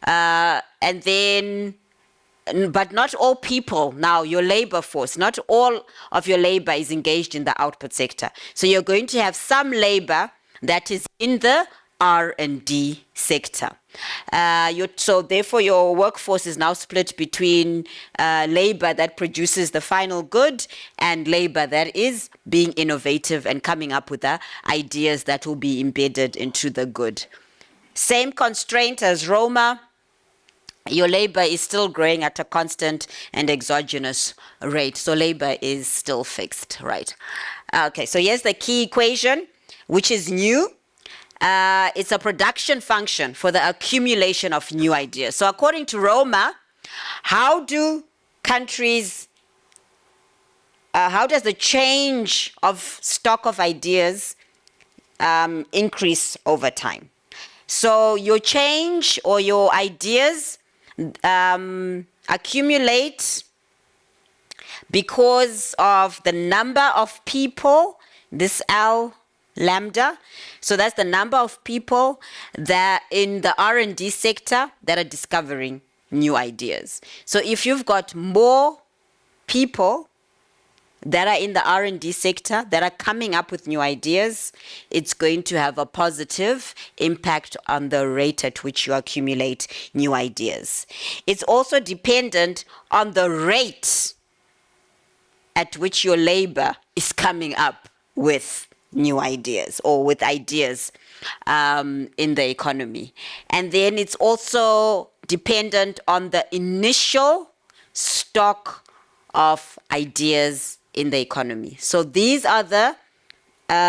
And then, but not all people, now your labor force, not all of your labor is engaged in the output sector. So you're going to have some labor that is in the R&D sector. So therefore your workforce is now split between labor that produces the final good and labor that is being innovative and coming up with the ideas that will be embedded into the good. Same constraint as Roma. Your labor is still growing at a constant and exogenous rate. So labor is still fixed, right? Okay, so here's the key equation, which is new. It's a production function for the accumulation of new ideas. So according to Roma, how do countries, how does the change of stock of ideas increase over time? So your change or your ideas accumulate because of the number of people, this L lambda. So that's the number of people that in the R&D sector that are discovering new ideas. So if you've got more people that are in the R&D sector that are coming up with new ideas, it's going to have a positive impact on the rate at which you accumulate new ideas. It's also dependent on the rate at which your labor is coming up with new ideas or with ideas in the economy. And then it's also dependent on the initial stock of ideas in the economy. So these are the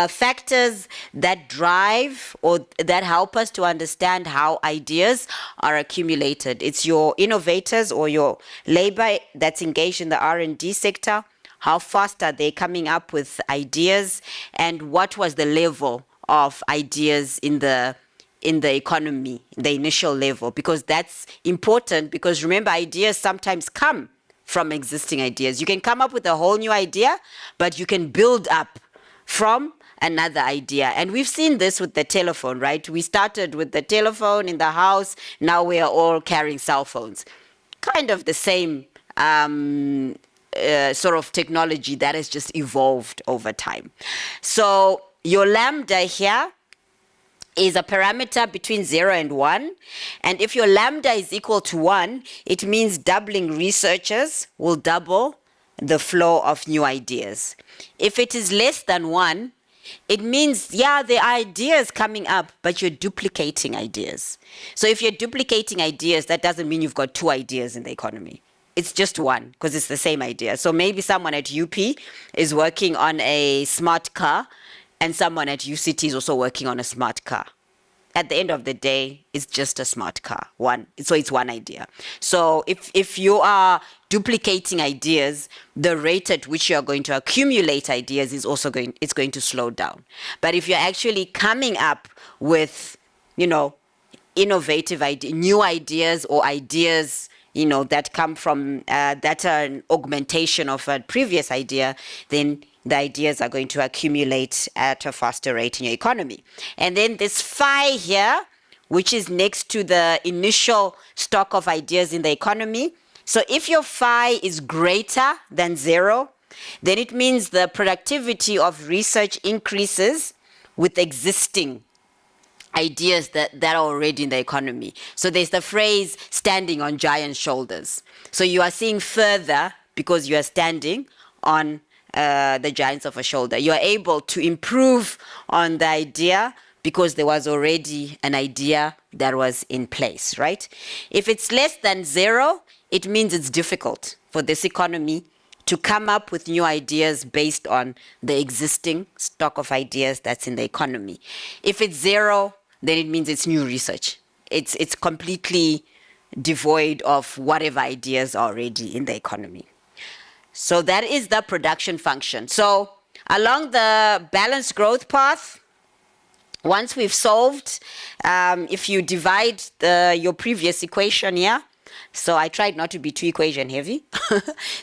factors that drive or that help us to understand how ideas are accumulated. It's your innovators or your labor that's engaged in the R&D sector. How fast are they coming up with ideas, and what was the level of ideas in the economy, the initial level? Because that's important, because remember, ideas sometimes come from existing ideas. You can come up with a whole new idea, but you can build up from another idea. And we've seen this with the telephone, right? We started with the telephone in the house. Now we are all carrying cell phones. Kind of the same sort of technology that has just evolved over time. So your lambda here is a parameter between 0 and 1. And if your lambda is equal to 1, it means doubling researchers will double the flow of new ideas. If it is less than 1, it means, yeah, there are ideas coming up, but you're duplicating ideas. So if you're duplicating ideas, that doesn't mean you've got 2 ideas in the economy. It's just one, because it's the same idea. So maybe someone at UP is working on a smart car, and someone at UCT is also working on a smart car. At the end of the day, it's just a smart car. So it's one idea. So if you are duplicating ideas, the rate at which you are going to accumulate ideas is also going to slow down. But if you're actually coming up with, innovative new ideas or ideas, that come from, that are an augmentation of a previous idea, then the ideas are going to accumulate at a faster rate in your economy. And then this phi here, which is next to the initial stock of ideas in the economy. So if your phi is greater than 0, then it means the productivity of research increases with existing ideas that are already in the economy. So there's the phrase standing on giant shoulders. So you are seeing further because you are standing on the giants of a shoulder. You are able to improve on the idea because there was already an idea that was in place, right? If it's less than 0, it means it's difficult for this economy to come up with new ideas based on the existing stock of ideas that's in the economy. If it's 0, then it means it's new research. It's completely devoid of whatever ideas are already in the economy. So that is the production function. So along the balanced growth path, once we've solved, if you divide your previous equation here, so I tried not to be too equation heavy.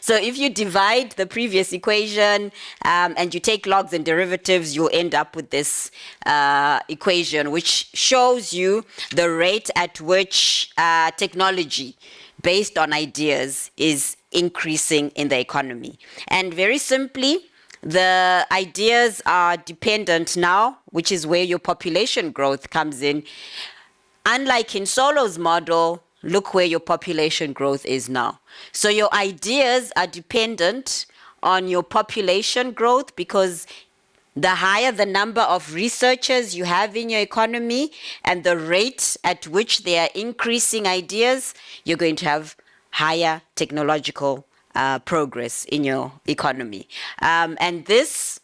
So if you divide the previous equation and you take logs and derivatives, you'll end up with this equation, which shows you the rate at which technology based on ideas is increasing in the economy. And very simply, the ideas are dependent now, which is where your population growth comes in. Unlike in Solow's model, look where your population growth is now. So your ideas are dependent on your population growth, because the higher the number of researchers you have in your economy and the rate at which they are increasing ideas, you're going to have higher technological progress in your economy. And this,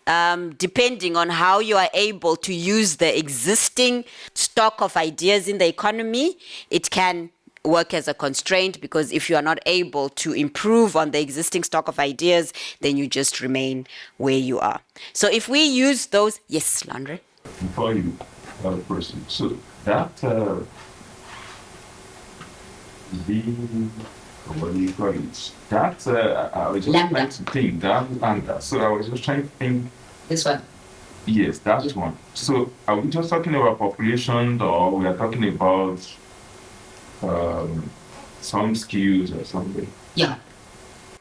depending on how you are able to use the existing stock of ideas in the economy, it can work as a constraint, because if you are not able to improve on the existing stock of ideas, then you just remain where you are. So if we use those, yes, Landry? Before you proceed, so that what do you call it? That I was just trying to think that, so I was just trying to think. This one? Yes, that one. So are we just talking about population, or we are talking about some skills or something? Yeah.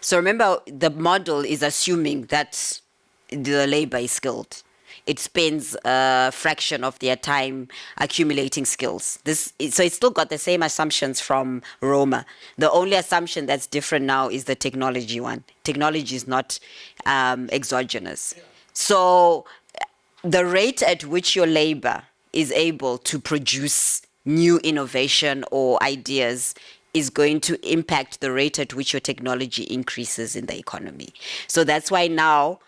So remember, the model is assuming that the labor is skilled. It spends a fraction of their time accumulating skills. So it's still got the same assumptions from Roma. The only assumption that's different now is the technology one. Technology is not exogenous. So the rate at which your labor is able to produce new innovation or ideas is going to impact the rate at which your technology increases in the economy. So that's why now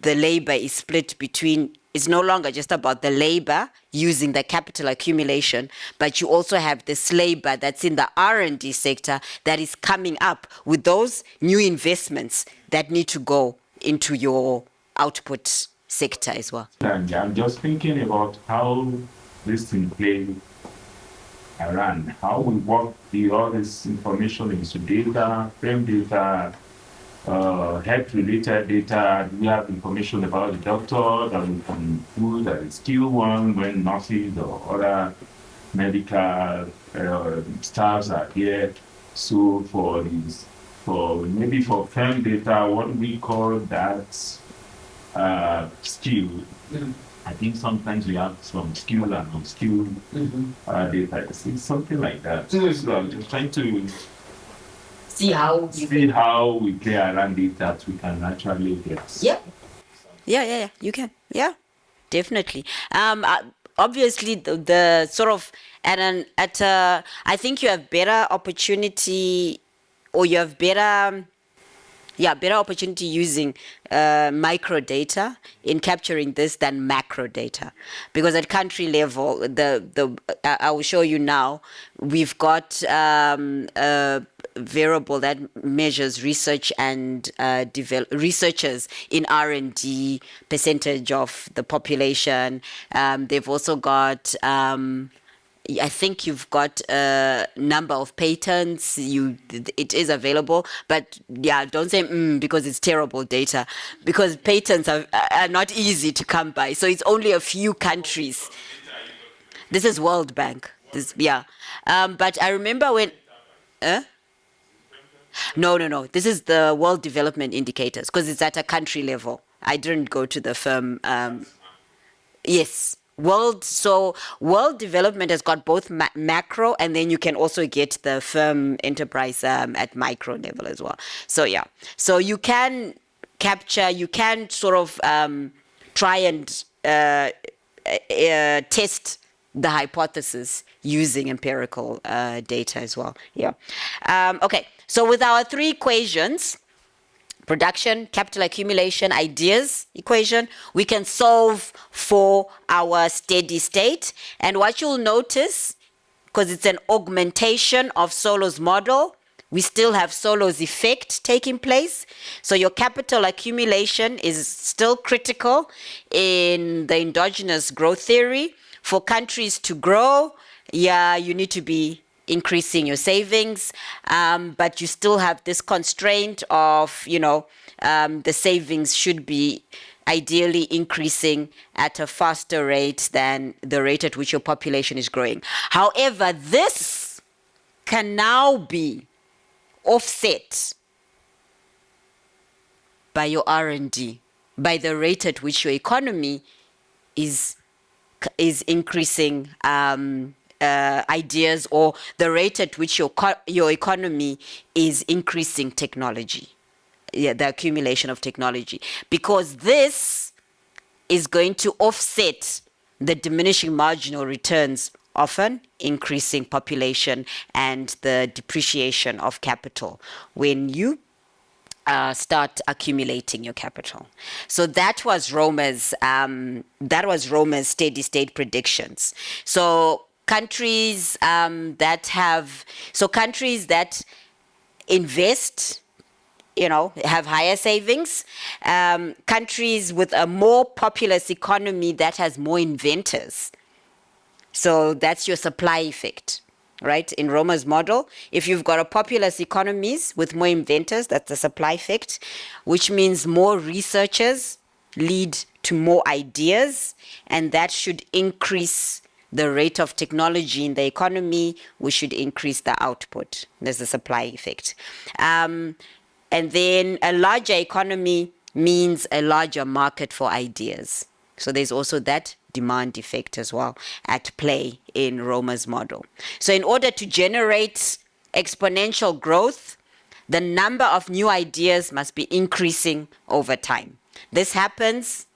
the labor is split between, it's no longer just about the labor using the capital accumulation, but you also have this labor that's in the R&D sector that is coming up with those new investments that need to go into your output sector as well. And I'm just thinking about how this thing plays around, how we work all this information into data, frame data, health-related data. We have information about the doctor that we can use as a skill one when nurses or other medical staffs are here. So for maybe for firm data, what we call that skill. I think sometimes we have some skill and non-skill data. It's something like that. So I'm just trying to See how we play around it that we can actually get. Yeah, you can. Yeah, definitely. Obviously, the sort of, I think you have better opportunity, or you have better opportunity using micro data in capturing this than macro data, because at country level, I will show you now, we've got a variable that measures research and researchers in R&D percentage of the population. They've also got I think you've got a number of patents. It is available, but yeah, don't say because it's terrible data, because patents are not easy to come by. So it's only a few countries. This is World Bank. But I remember when. No. This is the World Development Indicators, because it's at a country level. I didn't go to the firm. Yes. World development has got both macro, and then you can also get the firm enterprise at micro level as well. So yeah, so you can capture, you can sort of try and test the hypothesis using empirical data as well. Yeah. Okay. So with our three equations, production, capital accumulation, ideas equation, we can solve for our steady state. And what you'll notice, because it's an augmentation of Solow's model, we still have Solow's effect taking place. So your capital accumulation is still critical in the endogenous growth theory. For countries to grow, you need to be increasing your savings, but you still have this constraint of, the savings should be ideally increasing at a faster rate than the rate at which your population is growing. However, this can now be offset by your R&D, by the rate at which your economy is increasing ideas, or the rate at which your economy is increasing technology, the accumulation of technology, because this is going to offset the diminishing marginal returns, often increasing population and the depreciation of capital when you start accumulating your capital. So that was Romer's steady state predictions. So countries that invest, have higher savings. Countries with a more populous economy that has more inventors. So that's your supply effect, right? In Romer's model, if you've got a populous economies with more inventors, that's the supply effect, which means more researchers lead to more ideas, and that should increase the rate of technology in the economy, which should increase the output. There's a supply effect. And then a larger economy means a larger market for ideas. So there's also that demand effect as well at play in Romer's model. So in order to generate exponential growth, the number of new ideas must be increasing over time. This happens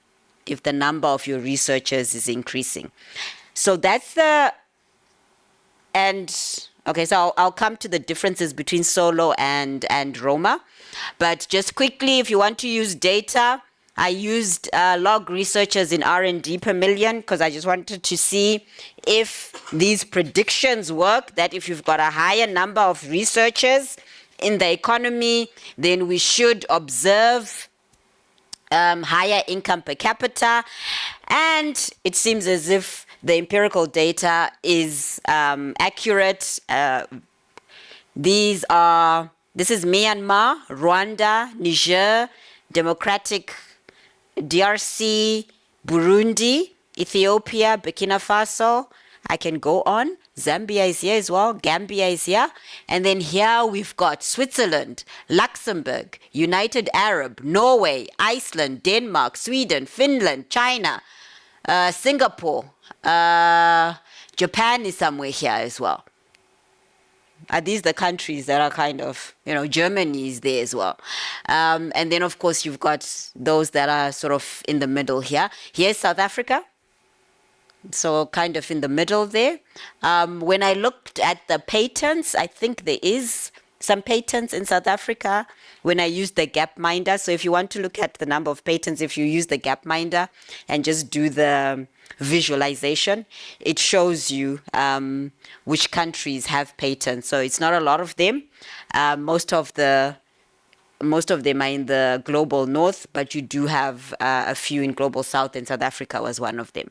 if the number of your researchers is increasing. So that's and Okay, so I'll come to the differences between Solow and Roma. But just quickly, if you want to use data, I used log researchers in R&D per million because I just wanted to see if these predictions work, that if you've got a higher number of researchers in the economy, then we should observe higher income per capita. And it seems as if the empirical data is accurate. This is Myanmar, Rwanda, Niger, Democratic DRC, Burundi, Ethiopia, Burkina Faso. I can go on. Zambia is here as well. Gambia is here. And then here we've got Switzerland, Luxembourg, United Arab, Norway, Iceland, Denmark, Sweden, Finland, China, Singapore, Japan is somewhere here as well. Are these the countries that are kind of, Germany is there as well. And then, of course, you've got those that are sort of in the middle here. Here's South Africa. So kind of in the middle there. When I looked at the patents, I think there is some patents in South Africa when I used the Gapminder. So if you want to look at the number of patents, if you use the Gapminder and just do the visualization, it shows you which countries have patents. So it's not a lot of them. Most of them are in the global north, but you do have a few in global south, and South Africa was one of them.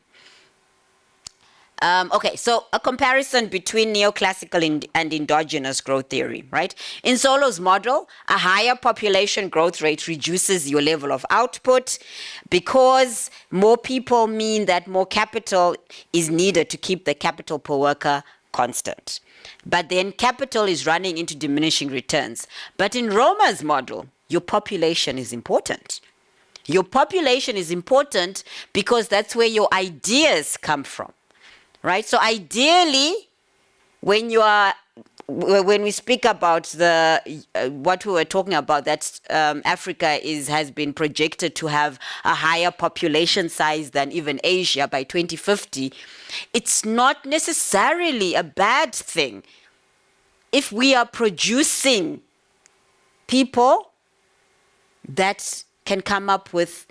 Okay, so a comparison between neoclassical and endogenous growth theory, right? In Solow's model, a higher population growth rate reduces your level of output because more people mean that more capital is needed to keep the capital per worker constant. But then capital is running into diminishing returns. But in Roma's model, your population is important. Your population is important because that's where your ideas come from. Right? So ideally, when we speak about what we were talking about, that Africa has been projected to have a higher population size than even Asia by 2050, it's not necessarily a bad thing if we are producing people that can come up with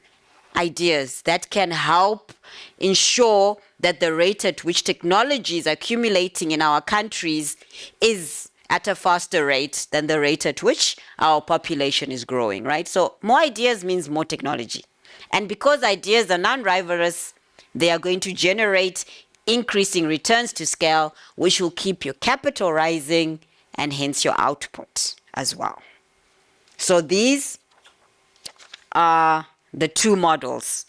ideas that can help ensure that the rate at which technology is accumulating in our countries is at a faster rate than the rate at which our population is growing, right? So more ideas means more technology. And because ideas are non-rivalrous, they are going to generate increasing returns to scale, which will keep your capital rising and hence your output as well. So these are the two models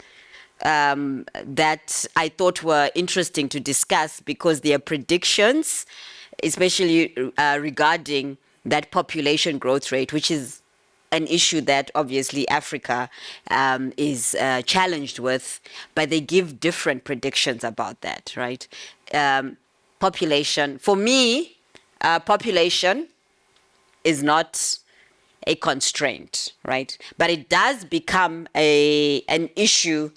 that I thought were interesting to discuss because their predictions, especially regarding that population growth rate, which is an issue that obviously Africa is challenged with, but they give different predictions about that, right? Population, for me, population is not a constraint, right? But it does become an issue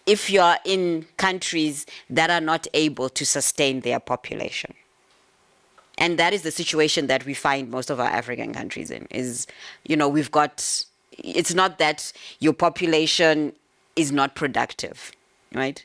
if you are in countries that are not able to sustain their population. And that is the situation that we find most of our African countries in, is, we've got, it's not that your population is not productive, right?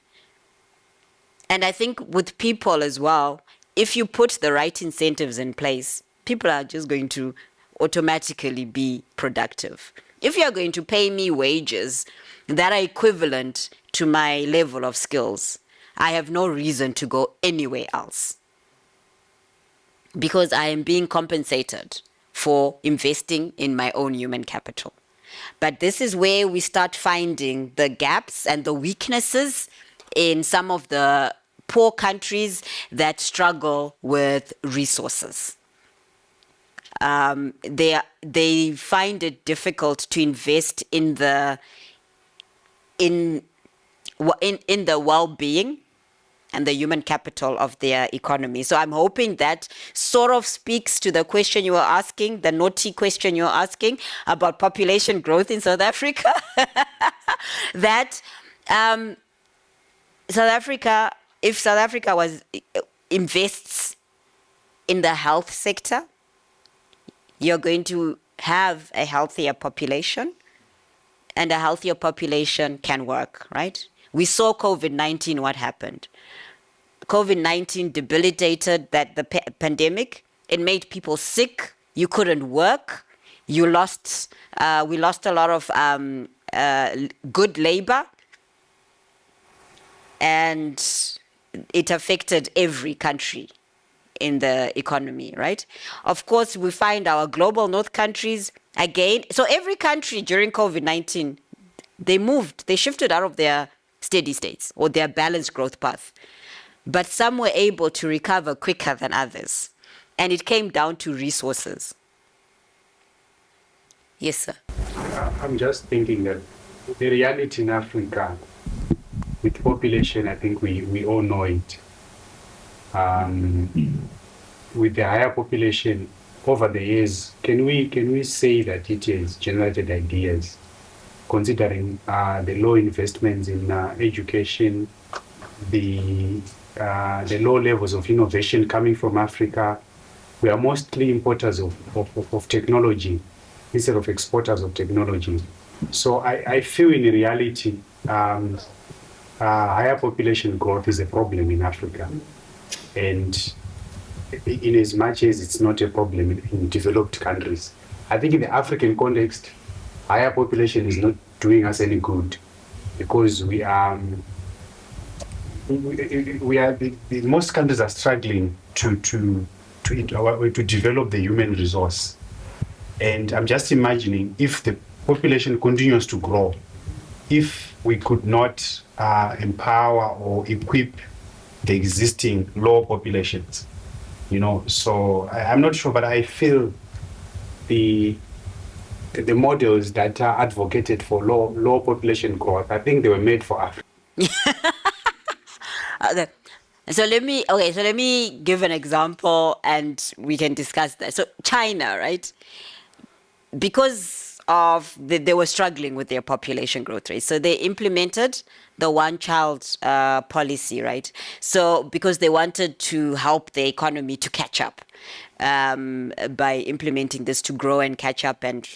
And I think with people as well, if you put the right incentives in place, people are just going to automatically be productive. If you're going to pay me wages that are equivalent to my level of skills, I have no reason to go anywhere else because I am being compensated for investing in my own human capital. But this is where we start finding the gaps and the weaknesses in some of the poor countries that struggle with resources. They find it difficult to invest in the well-being and the human capital of their economy. So I'm hoping that sort of speaks to the question you were asking, the naughty question you were asking about population growth in South Africa. That South Africa, if South Africa invests in the health sector, you're going to have a healthier population, and a healthier population can work, right? We saw COVID-19, what happened. COVID-19 debilitated the pandemic. It made people sick. You couldn't work. We lost a lot of good labor, and it affected every country in the economy, right? Of course, we find our global north countries again. So every country during COVID-19, they shifted out of their steady states or their balanced growth path. But some were able to recover quicker than others. And it came down to resources. Yes, sir. I'm just thinking that the reality in Africa with population, I think we all know it. With the higher population over the years, can we say that it has generated ideas, considering the low investments in education, the low levels of innovation coming from Africa? We are mostly importers of technology instead of exporters of technology. So I feel in reality, higher population growth is a problem in Africa. And in as much as it's not a problem in developed countries, I think in the African context, higher population is not doing us any good, because most countries are struggling to develop the human resource. And I'm just imagining, if the population continues to grow, if we could not empower or equip the existing low populations, so I'm not sure, but I feel the models that are advocated for low population growth, I think they were made for Africa. Okay. So let me give an example and we can discuss that. So China, right? Because of they were struggling with their population growth rate, so they implemented the one-child policy, right? So because they wanted to help the economy to catch up by implementing this to grow and catch up and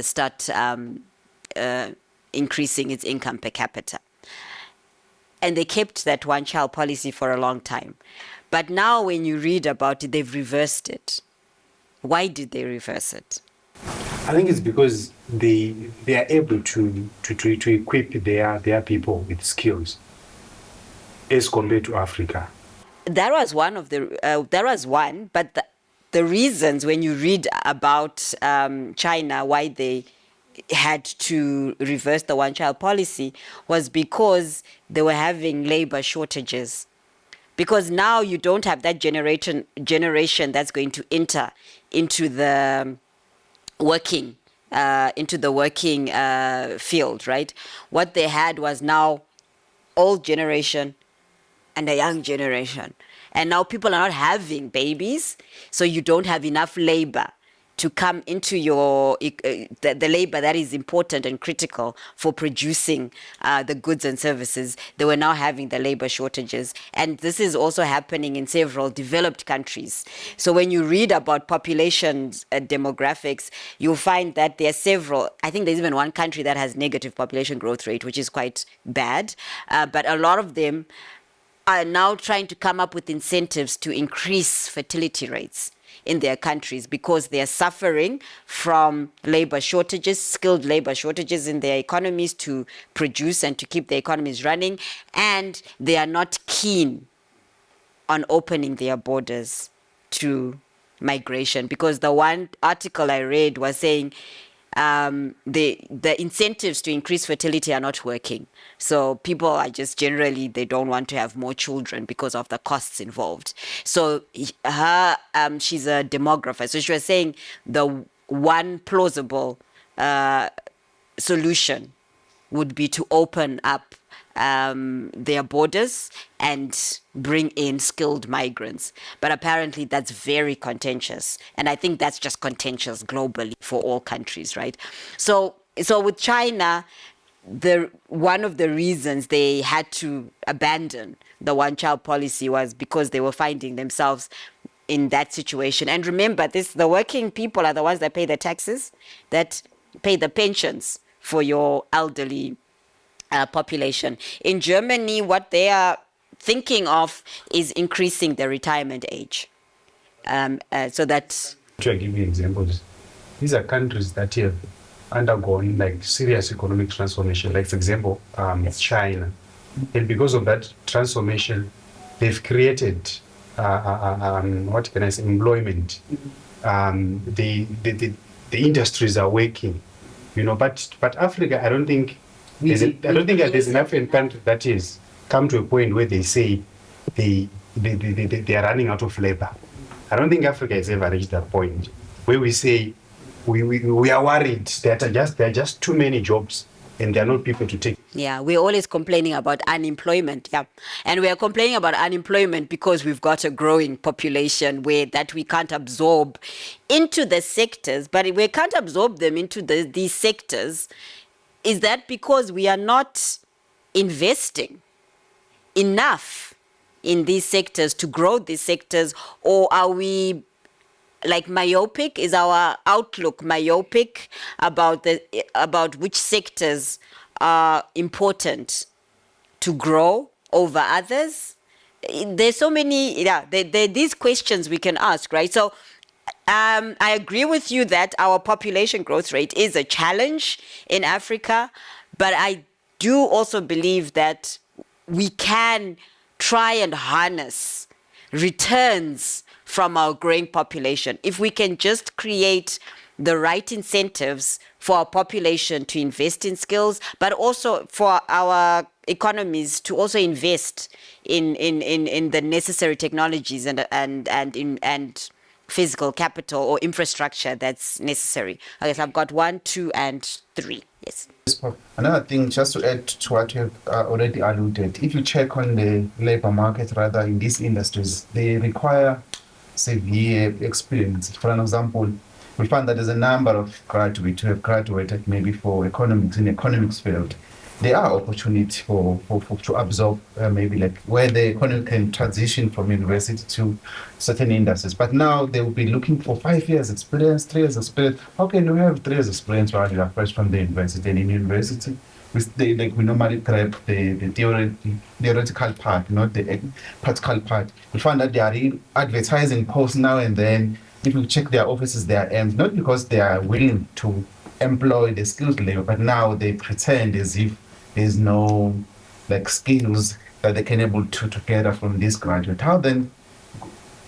start increasing its income per capita. And they kept that one-child policy for a long time. But now when you read about it, they've reversed it. Why did they reverse it? I think it's because they are able to equip their people with skills as compared to Africa. That was one of the but the reasons when you read about China, why they had to reverse the one-child policy, was because they were having labor shortages. Because now you don't have that generation that's going to enter into the working field, right? What they had was now old generation and a young generation. And now people are not having babies, so you don't have enough labor to come into your the labor that is important and critical for producing the goods and services. They were now having the labor shortages, and this is also happening in several developed countries. So when you read about population demographics, you'll find that there are several. I think there's even one country that has negative population growth rate, which is quite bad. But a lot of them are now trying to come up with incentives to increase fertility rates in their countries, because they are suffering from labor shortages, skilled labor shortages in their economies to produce and to keep their economies running, and they are not keen on opening their borders to migration, because the one article I read was saying the incentives to increase fertility are not working. So people are just generally, they don't want to have more children because of the costs involved. So her, she's a demographer. So she was saying the one plausible solution would be to open up their borders and bring in skilled migrants. But apparently that's very contentious. And I think that's just contentious globally for all countries, right? So with China, one of the reasons they had to abandon the one-child policy was because they were finding themselves in that situation. And remember, the working people are the ones that pay the taxes, that pay the pensions for your elderly population. In Germany, what they are thinking of is increasing the retirement age. So that... To give you examples, these are countries that have undergone like serious economic transformation. Like for example, China, and because of that transformation, they've created what can I say, employment. The industries are working, but Africa, I don't think there's an African country that is come to a point where they say they are running out of labor. I don't think Africa has ever reached that point where we say we are worried that there are just too many jobs and there are not people to take. Yeah, we're always complaining about unemployment. Yeah, and we are complaining about unemployment because we've got a growing population that we can't absorb into the sectors, but we can't absorb them into these sectors. Is that because we are not investing enough in these sectors to grow these sectors, or are we like myopic? Is our outlook myopic about which sectors are important to grow over others? There's so many, these questions we can ask, right? So I agree with you that our population growth rate is a challenge in Africa, but I do also believe that we can try and harness returns from our growing population. If we can just create the right incentives for our population to invest in skills, but also for our economies to also invest in the necessary technologies and physical capital or infrastructure that's necessary. Okay, so I've got 1, 2, and 3. Yes. Another thing, just to add to what you have already alluded, if you check on the labor market, rather in these industries, they require severe experience. For an example, we find that there's a number of graduates who have graduated maybe for economics, in the economics field. There are opportunities for to absorb maybe like where the economy can transition from university to certain industries. But now they will be looking for 5 years experience, 3 years experience. How can you have 3 years experience while you are fresh from the university? And in university, we normally grab the theoretical part, not the practical part. We find that they are advertising posts now and then. If you check their offices, they are empty, not because they are willing to employ the skilled labor, but now they pretend as if there's no like skills that they can able to gather from this graduate. How then?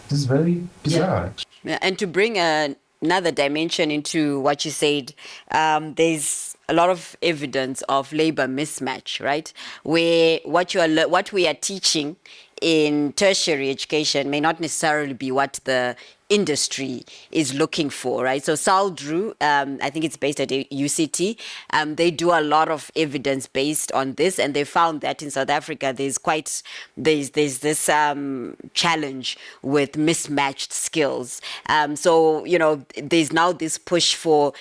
This is very bizarre. Yeah, and to bring another dimension into what you said, there's a lot of evidence of labor mismatch, right? Where what we are teaching in tertiary education may not necessarily be what the industry is looking for, right? So SALDRU, I think it's based at UCT, they do a lot of evidence based on this, and they found that in South Africa there's this challenge with mismatched skills. So there's now this push for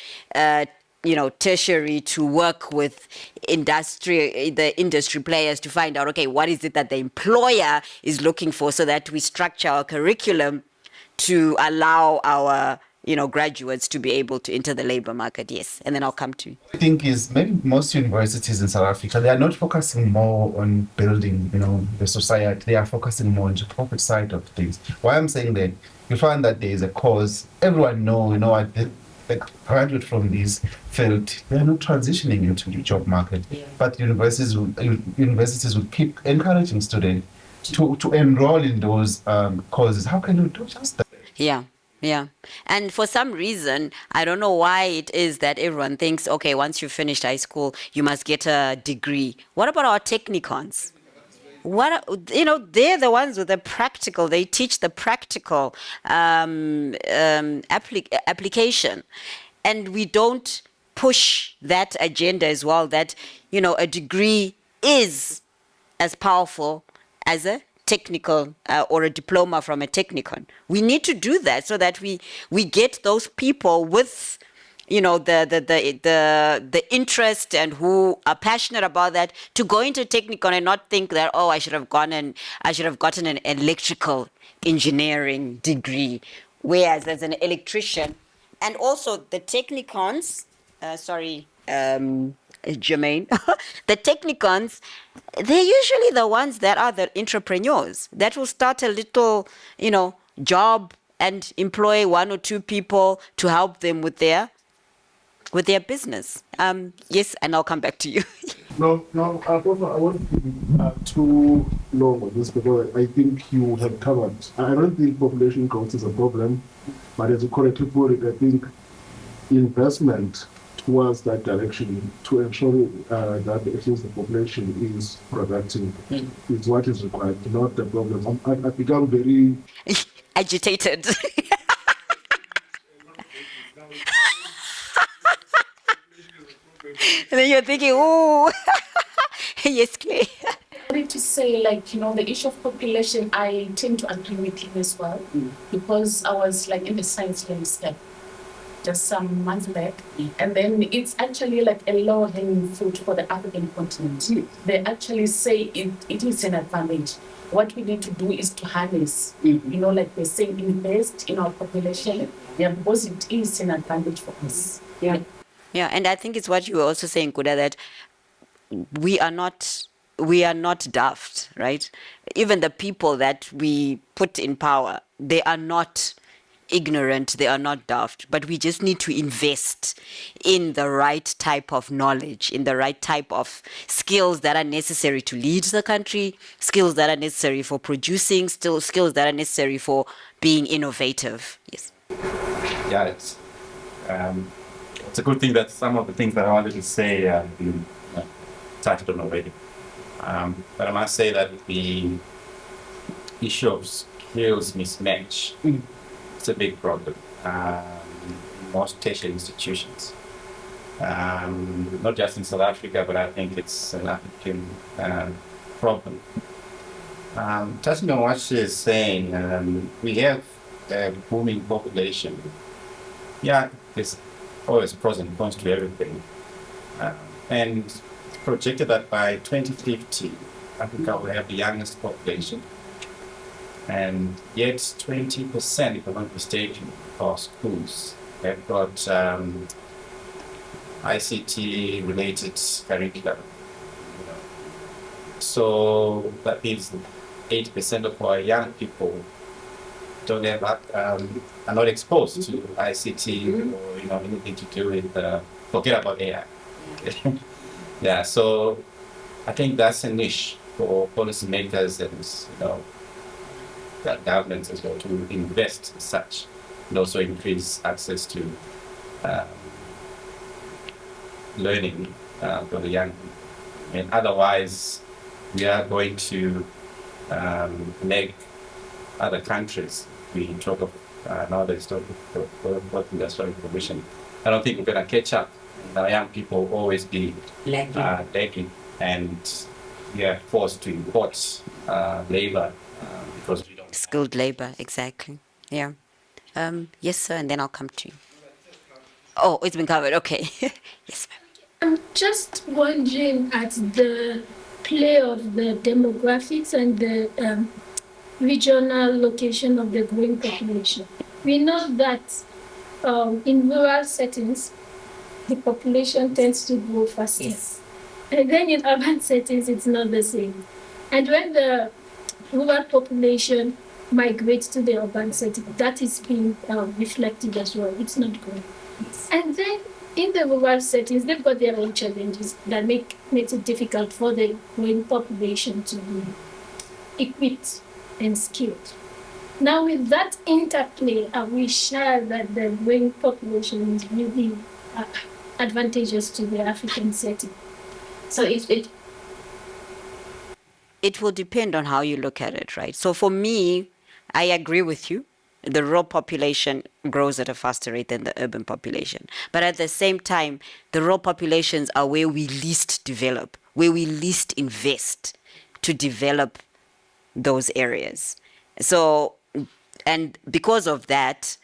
tertiary to work with the industry players to find out, okay, what is it that the employer is looking for, so that we structure our curriculum to allow our graduates to be able to enter the labor market. Yes, and then I'll come to. I think is maybe most universities in South Africa, they are not focusing more on building, the society. They are focusing more on the profit side of things. Why I'm saying that, you find that there is a cause. Everyone know, the graduate from this field, they are not transitioning into the job market. Yeah. But universities will keep encouraging students to enroll in those courses. How can you do just that? Yeah. And for some reason, I don't know why it is that everyone thinks, okay, once you finished high school, you must get a degree. What about our technicons? They're the ones with the practical. They teach the practical application, and we don't push that agenda as well. That a degree is as powerful as a technical or a diploma from a technicon. We need to do that so that we get those people with the interest and who are passionate about that to go into technicon and not think that, oh, I should have gotten an electrical engineering degree, whereas as an electrician, and also the technicons, Jermaine, the technicons, they're usually the ones that are the entrepreneurs that will start a little, job and employ one or two people to help them with their business. Yes, and I'll come back to you. No, I want to be too long on this because I think you have covered. I don't think population growth is a problem, but as you correctly put it, I think investment towards that direction to ensure that at least the population is productive is what is required, not the problem. I become very Agitated. And then you're thinking, oh, yes, Clay. I wanted to say, the issue of population, I tend to agree with him as well, because I was in the science landscape just some months back, and then it's actually a low-hanging fruit for the African continent. They actually say it is an advantage. What we need to do is to harness, they say, invest in our population, because it is an advantage for us. Yeah, and I think it's what you were also saying, Kuda, that we are not daft, right? Even the people that we put in power, they are not ignorant, they are not daft, but we just need to invest in the right type of knowledge, in the right type of skills that are necessary to lead the country, skills that are necessary for producing, skills that are necessary for being innovative. Yes. Yeah, it's a good thing that some of the things that I wanted to say have been touched on already. But I must say that the issue of skills mismatch is a big problem in most tertiary institutions. Not just in South Africa, but I think it's an African problem. Touching on what she is saying, we have a booming population. Yeah, there's always pros and cons to everything. And it's projected that by 2050, Africa will have the youngest population. And yet 20%, if I'm not mistaken, of schools have got ICT-related curriculum. So that means 80% of our young people don't have are not exposed to ICT or anything to do with forget about AI. Yeah, so I think that's a niche for policymakers and that governments as well to invest in such and also increase access to learning for the young people. And otherwise, we are going to make other countries. We talk of nowadays talk of industrial revolution. I don't think we're going to catch up. Our young people will always be lagging, and we are forced to import labor because we don't. Skilled labor, exactly. Yeah. Yes, sir, and then I'll come to you. Oh, it's been covered. Okay. Yes, ma'am. I'm just wondering at the play of the demographics and the regional location of the growing population. We know that in rural settings, the population tends to grow faster. Yes. And then in urban settings, it's not the same. And when the rural population migrates to the urban setting, that is being reflected as well. It's not growing. Yes. And then in the rural settings, they've got their own challenges that makes it difficult for the growing population to be equipped and skilled. Now, with that interplay, are we sure that the growing population is really advantageous to the African setting? So it will depend on how you look at it, right? So for me, I agree with you. The rural population grows at a faster rate than the urban population. But at the same time, the rural populations are where we least develop, where we least invest to develop those areas. So, and because of that,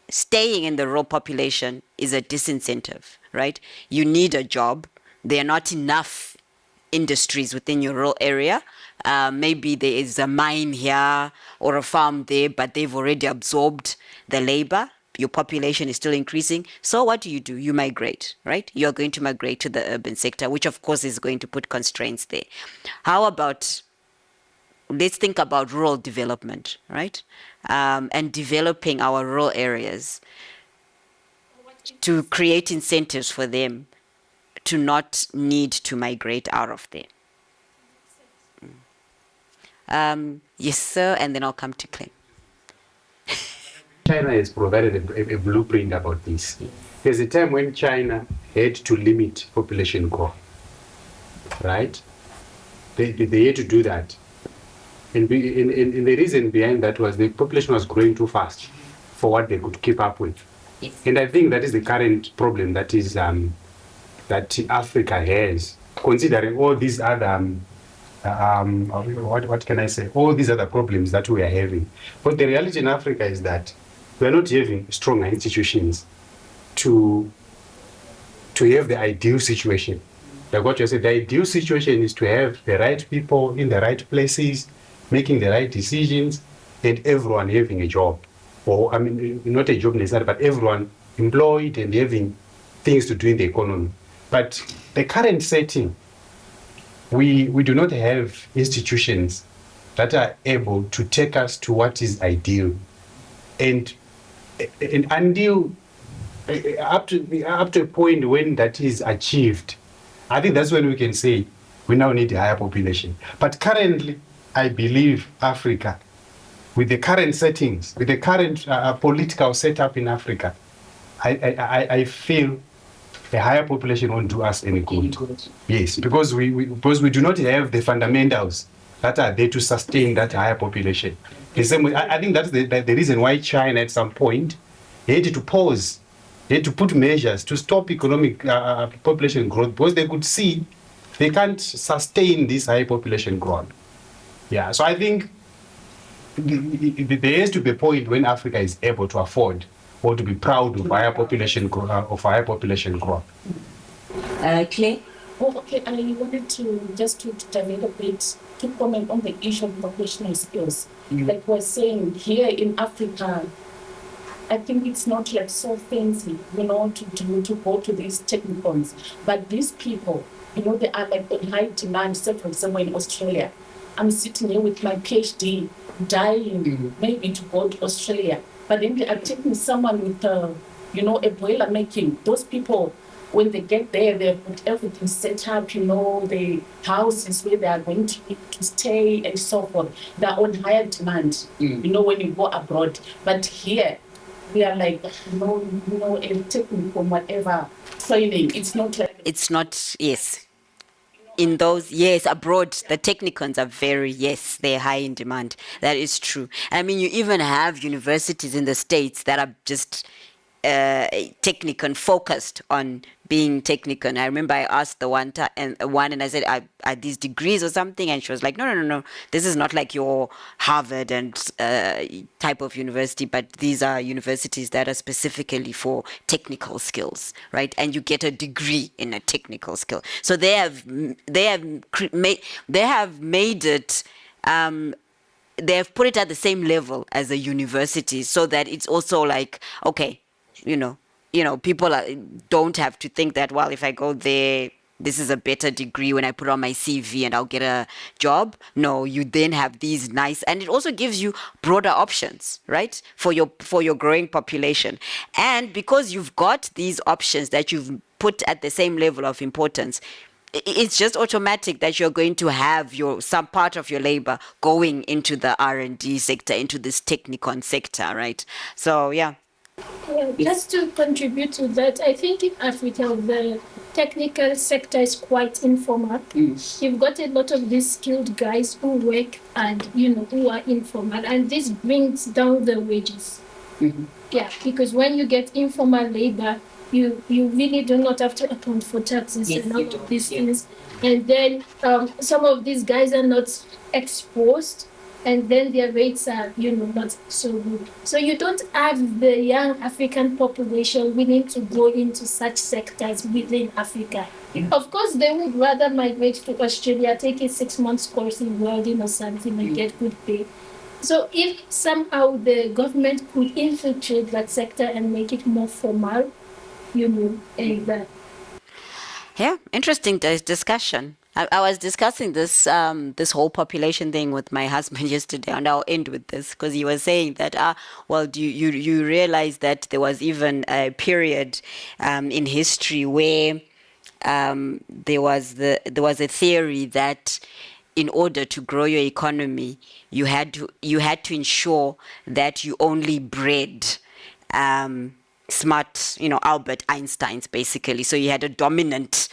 staying in the rural population is a disincentive, right? You need a job. There are not enough industries within your rural area. Maybe there is a mine here or a farm there, but they've already absorbed the labor. Your population is still increasing. So what do? You migrate, right? You're going to migrate to the urban sector, which of course is going to put constraints there. How about, let's think about rural development, right? And developing our rural areas to create incentives for them to not need to migrate out of there. Yes, sir, and then I'll come to Clay. China has provided a blueprint about this. There's a time when China had to limit population growth, right? They had to do that. And the reason behind that was the population was growing too fast for what they could keep up with. Yes. And I think that is the current problem that is that Africa has, considering all these other what can I say? All these other problems that we are having. But the reality in Africa is that we are not having stronger institutions to have the ideal situation. Like what you said, the ideal situation is to have the right people in the right places, making the right decisions, and everyone having a job. Or, I mean, not a job necessarily, but everyone employed and having things to do in the economy. But the current setting, we do not have institutions that are able to take us to what is ideal. And until up to a point when that is achieved, I think that's when we can say we now need a higher population. But currently, I believe Africa, with the current settings, with the current political setup in Africa, I feel a higher population won't do us any good. Yes, because we do not have the fundamentals that are there to sustain that higher population. The same way, I think that's the reason why China at some point had to pause, had to put measures to stop economic population growth, because they could see they can't sustain this high population growth. Yeah, so I think there has to be a point when Africa is able to afford or to be proud of higher population growth. Clay? Oh, okay. I wanted to just to dive a bit to comment on the issue of professional skills. Like we're saying here in Africa, I think it's not like so fancy, to go to these technicals. But these people, they are like in high demand. Say, for example, in Australia, I'm sitting here with my PhD, dying maybe to go to Australia. But then they are taking someone with, a boiler making. Those people, when they get there, they've got everything set up, the houses where they are going to stay and so forth. They're on higher demand, when you go abroad. But here, we are like, a technical whatever training. It's not like... It's not, yes. In those, yes, abroad, the technicons are they're high in demand. That is true. I mean, you even have universities in the States that are just technicon focused on being technicon. I remember I asked the one and I said, are these degrees or something? And she was like, no. This is not like your Harvard and type of university, but these are universities that are specifically for technical skills, right? And you get a degree in a technical skill. So they have made it. They have put it at the same level as a university, so that it's also like, okay, people don't have to think that, well, if I go there, this is a better degree when I put on my CV and I'll get a job. No, you then have these nice, and it also gives you broader options, right? For your growing population. And because you've got these options that you've put at the same level of importance, it's just automatic that you're going to have some part of your labor going into the R&D sector, into this technicon sector, right? So, yeah. Just to contribute to that, I think in Africa, the technical sector is quite informal. You've got a lot of these skilled guys who work and, who are informal, and this brings down the wages. Yeah, because when you get informal labor, you really do not have to account for taxes and all of these things. And then some of these guys are not exposed and then their rates are, not so good. So you don't have the young African population willing to go into such sectors within Africa. Of course, they would rather migrate to Australia, take a 6 months course in welding or something and get good pay. So if somehow the government could infiltrate that sector and make it more formal, and Yeah, interesting discussion. I was discussing this this whole population thing with my husband yesterday, and I'll end with this because he was saying that well, do you realize that there was even a period in history where there was a theory that in order to grow your economy, you had to ensure that you only bred smart, Albert Einsteins, basically. So you had a dominant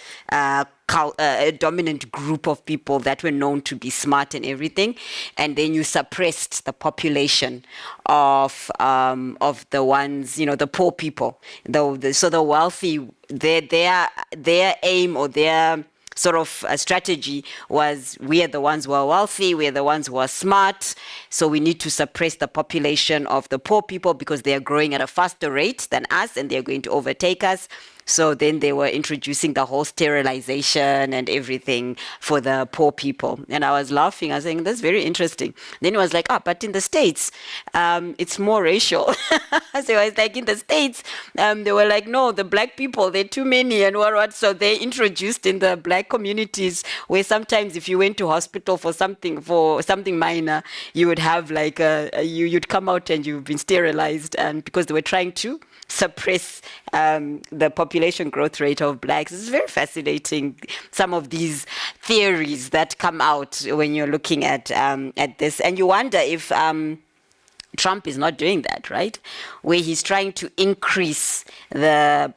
group of people that were known to be smart and everything, and then you suppressed the population of the ones, the poor people. So the wealthy, their aim or their sort of a strategy was, we are the ones who are wealthy, we are the ones who are smart, so we need to suppress the population of the poor people because they are growing at a faster rate than us and they're going to overtake us. So then they were introducing the whole sterilization and everything for the poor people. And I was laughing. I was saying, that's very interesting. Then he was like, but in the States, it's more racial. So I was like, in the States, they were like, no, the black people, they're too many and what. So they introduced in the black communities where sometimes if you went to hospital for something minor, you would have like, you'd come out and you've been sterilized, and because they were trying to suppress the population growth rate of blacks. It's very fascinating, some of these theories that come out when you're looking at this, and you wonder if Trump is not doing that, right? Where he's trying to increase the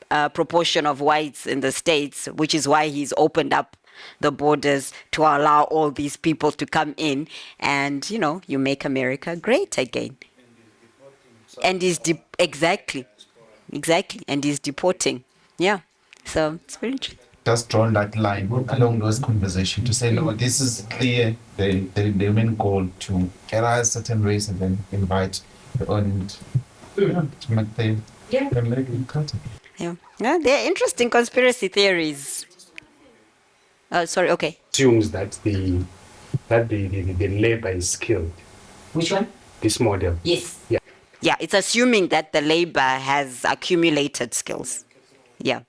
proportion of whites in the States, which is why he's opened up the borders to allow all these people to come in, and you make America great again. And he's exactly, and he's deporting. Yeah, so it's very interesting. Just drawn that line along those conversations to say, no, this is clear, the main goal to erase certain race and then invite the own to make the American culture. Yeah, they're interesting conspiracy theories. Sorry, okay. Assumes that the labor is skilled. Which one? This model. Yes. Yeah. Yeah, it's assuming that the labor has accumulated skills. Yeah.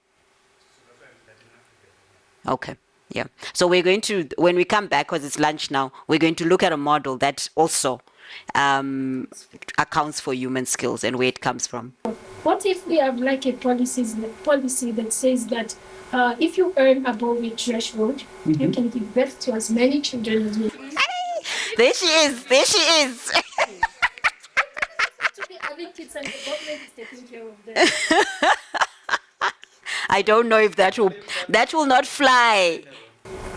Okay. Yeah. So we're going to, when we come back, because it's lunch now, we're going to look at a model that also accounts for human skills and where it comes from. What if we have like a policy that says that if you earn above a threshold, you can give birth to as many children as you want? There she is. Having kids and the government is taking care of them. I don't know if that will not fly.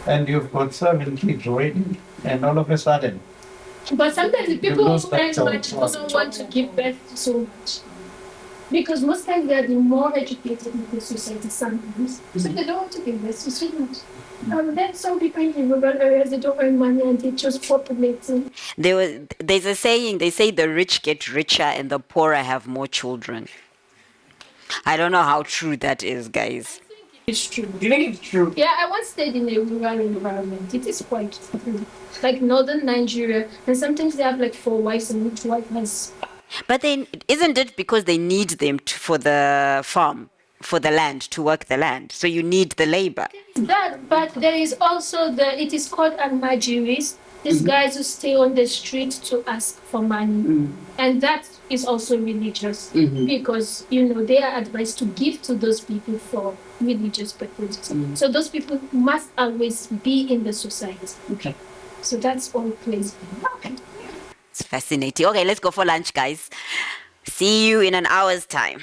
And you've got 7 kids already, and all of a sudden. But sometimes the people who earn much don't want to give birth to so much. Because most times they are the more educated in the society sometimes. So they don't want to give birth to so much. And then some people in rural areas, they don't earn money and they just populating. There's a saying, they say the rich get richer and the poorer have more children. I don't know how true that is, guys. It's true. Do you think it's true? Yeah, I once stayed in a rural environment. It is quite true. Like northern Nigeria, and sometimes they have like 4 wives and each wife has... But then, isn't it because they need them for the farm? For the land, to work the land, so you need the labor. But there is also it is called almajiris. These guys who stay on the street to ask for money, and that is also religious because they are advised to give to those people for religious purposes. So those people must always be in the society. Okay. So that's all plays. Okay. It's fascinating. Okay, let's go for lunch, guys. See you in an hour's time.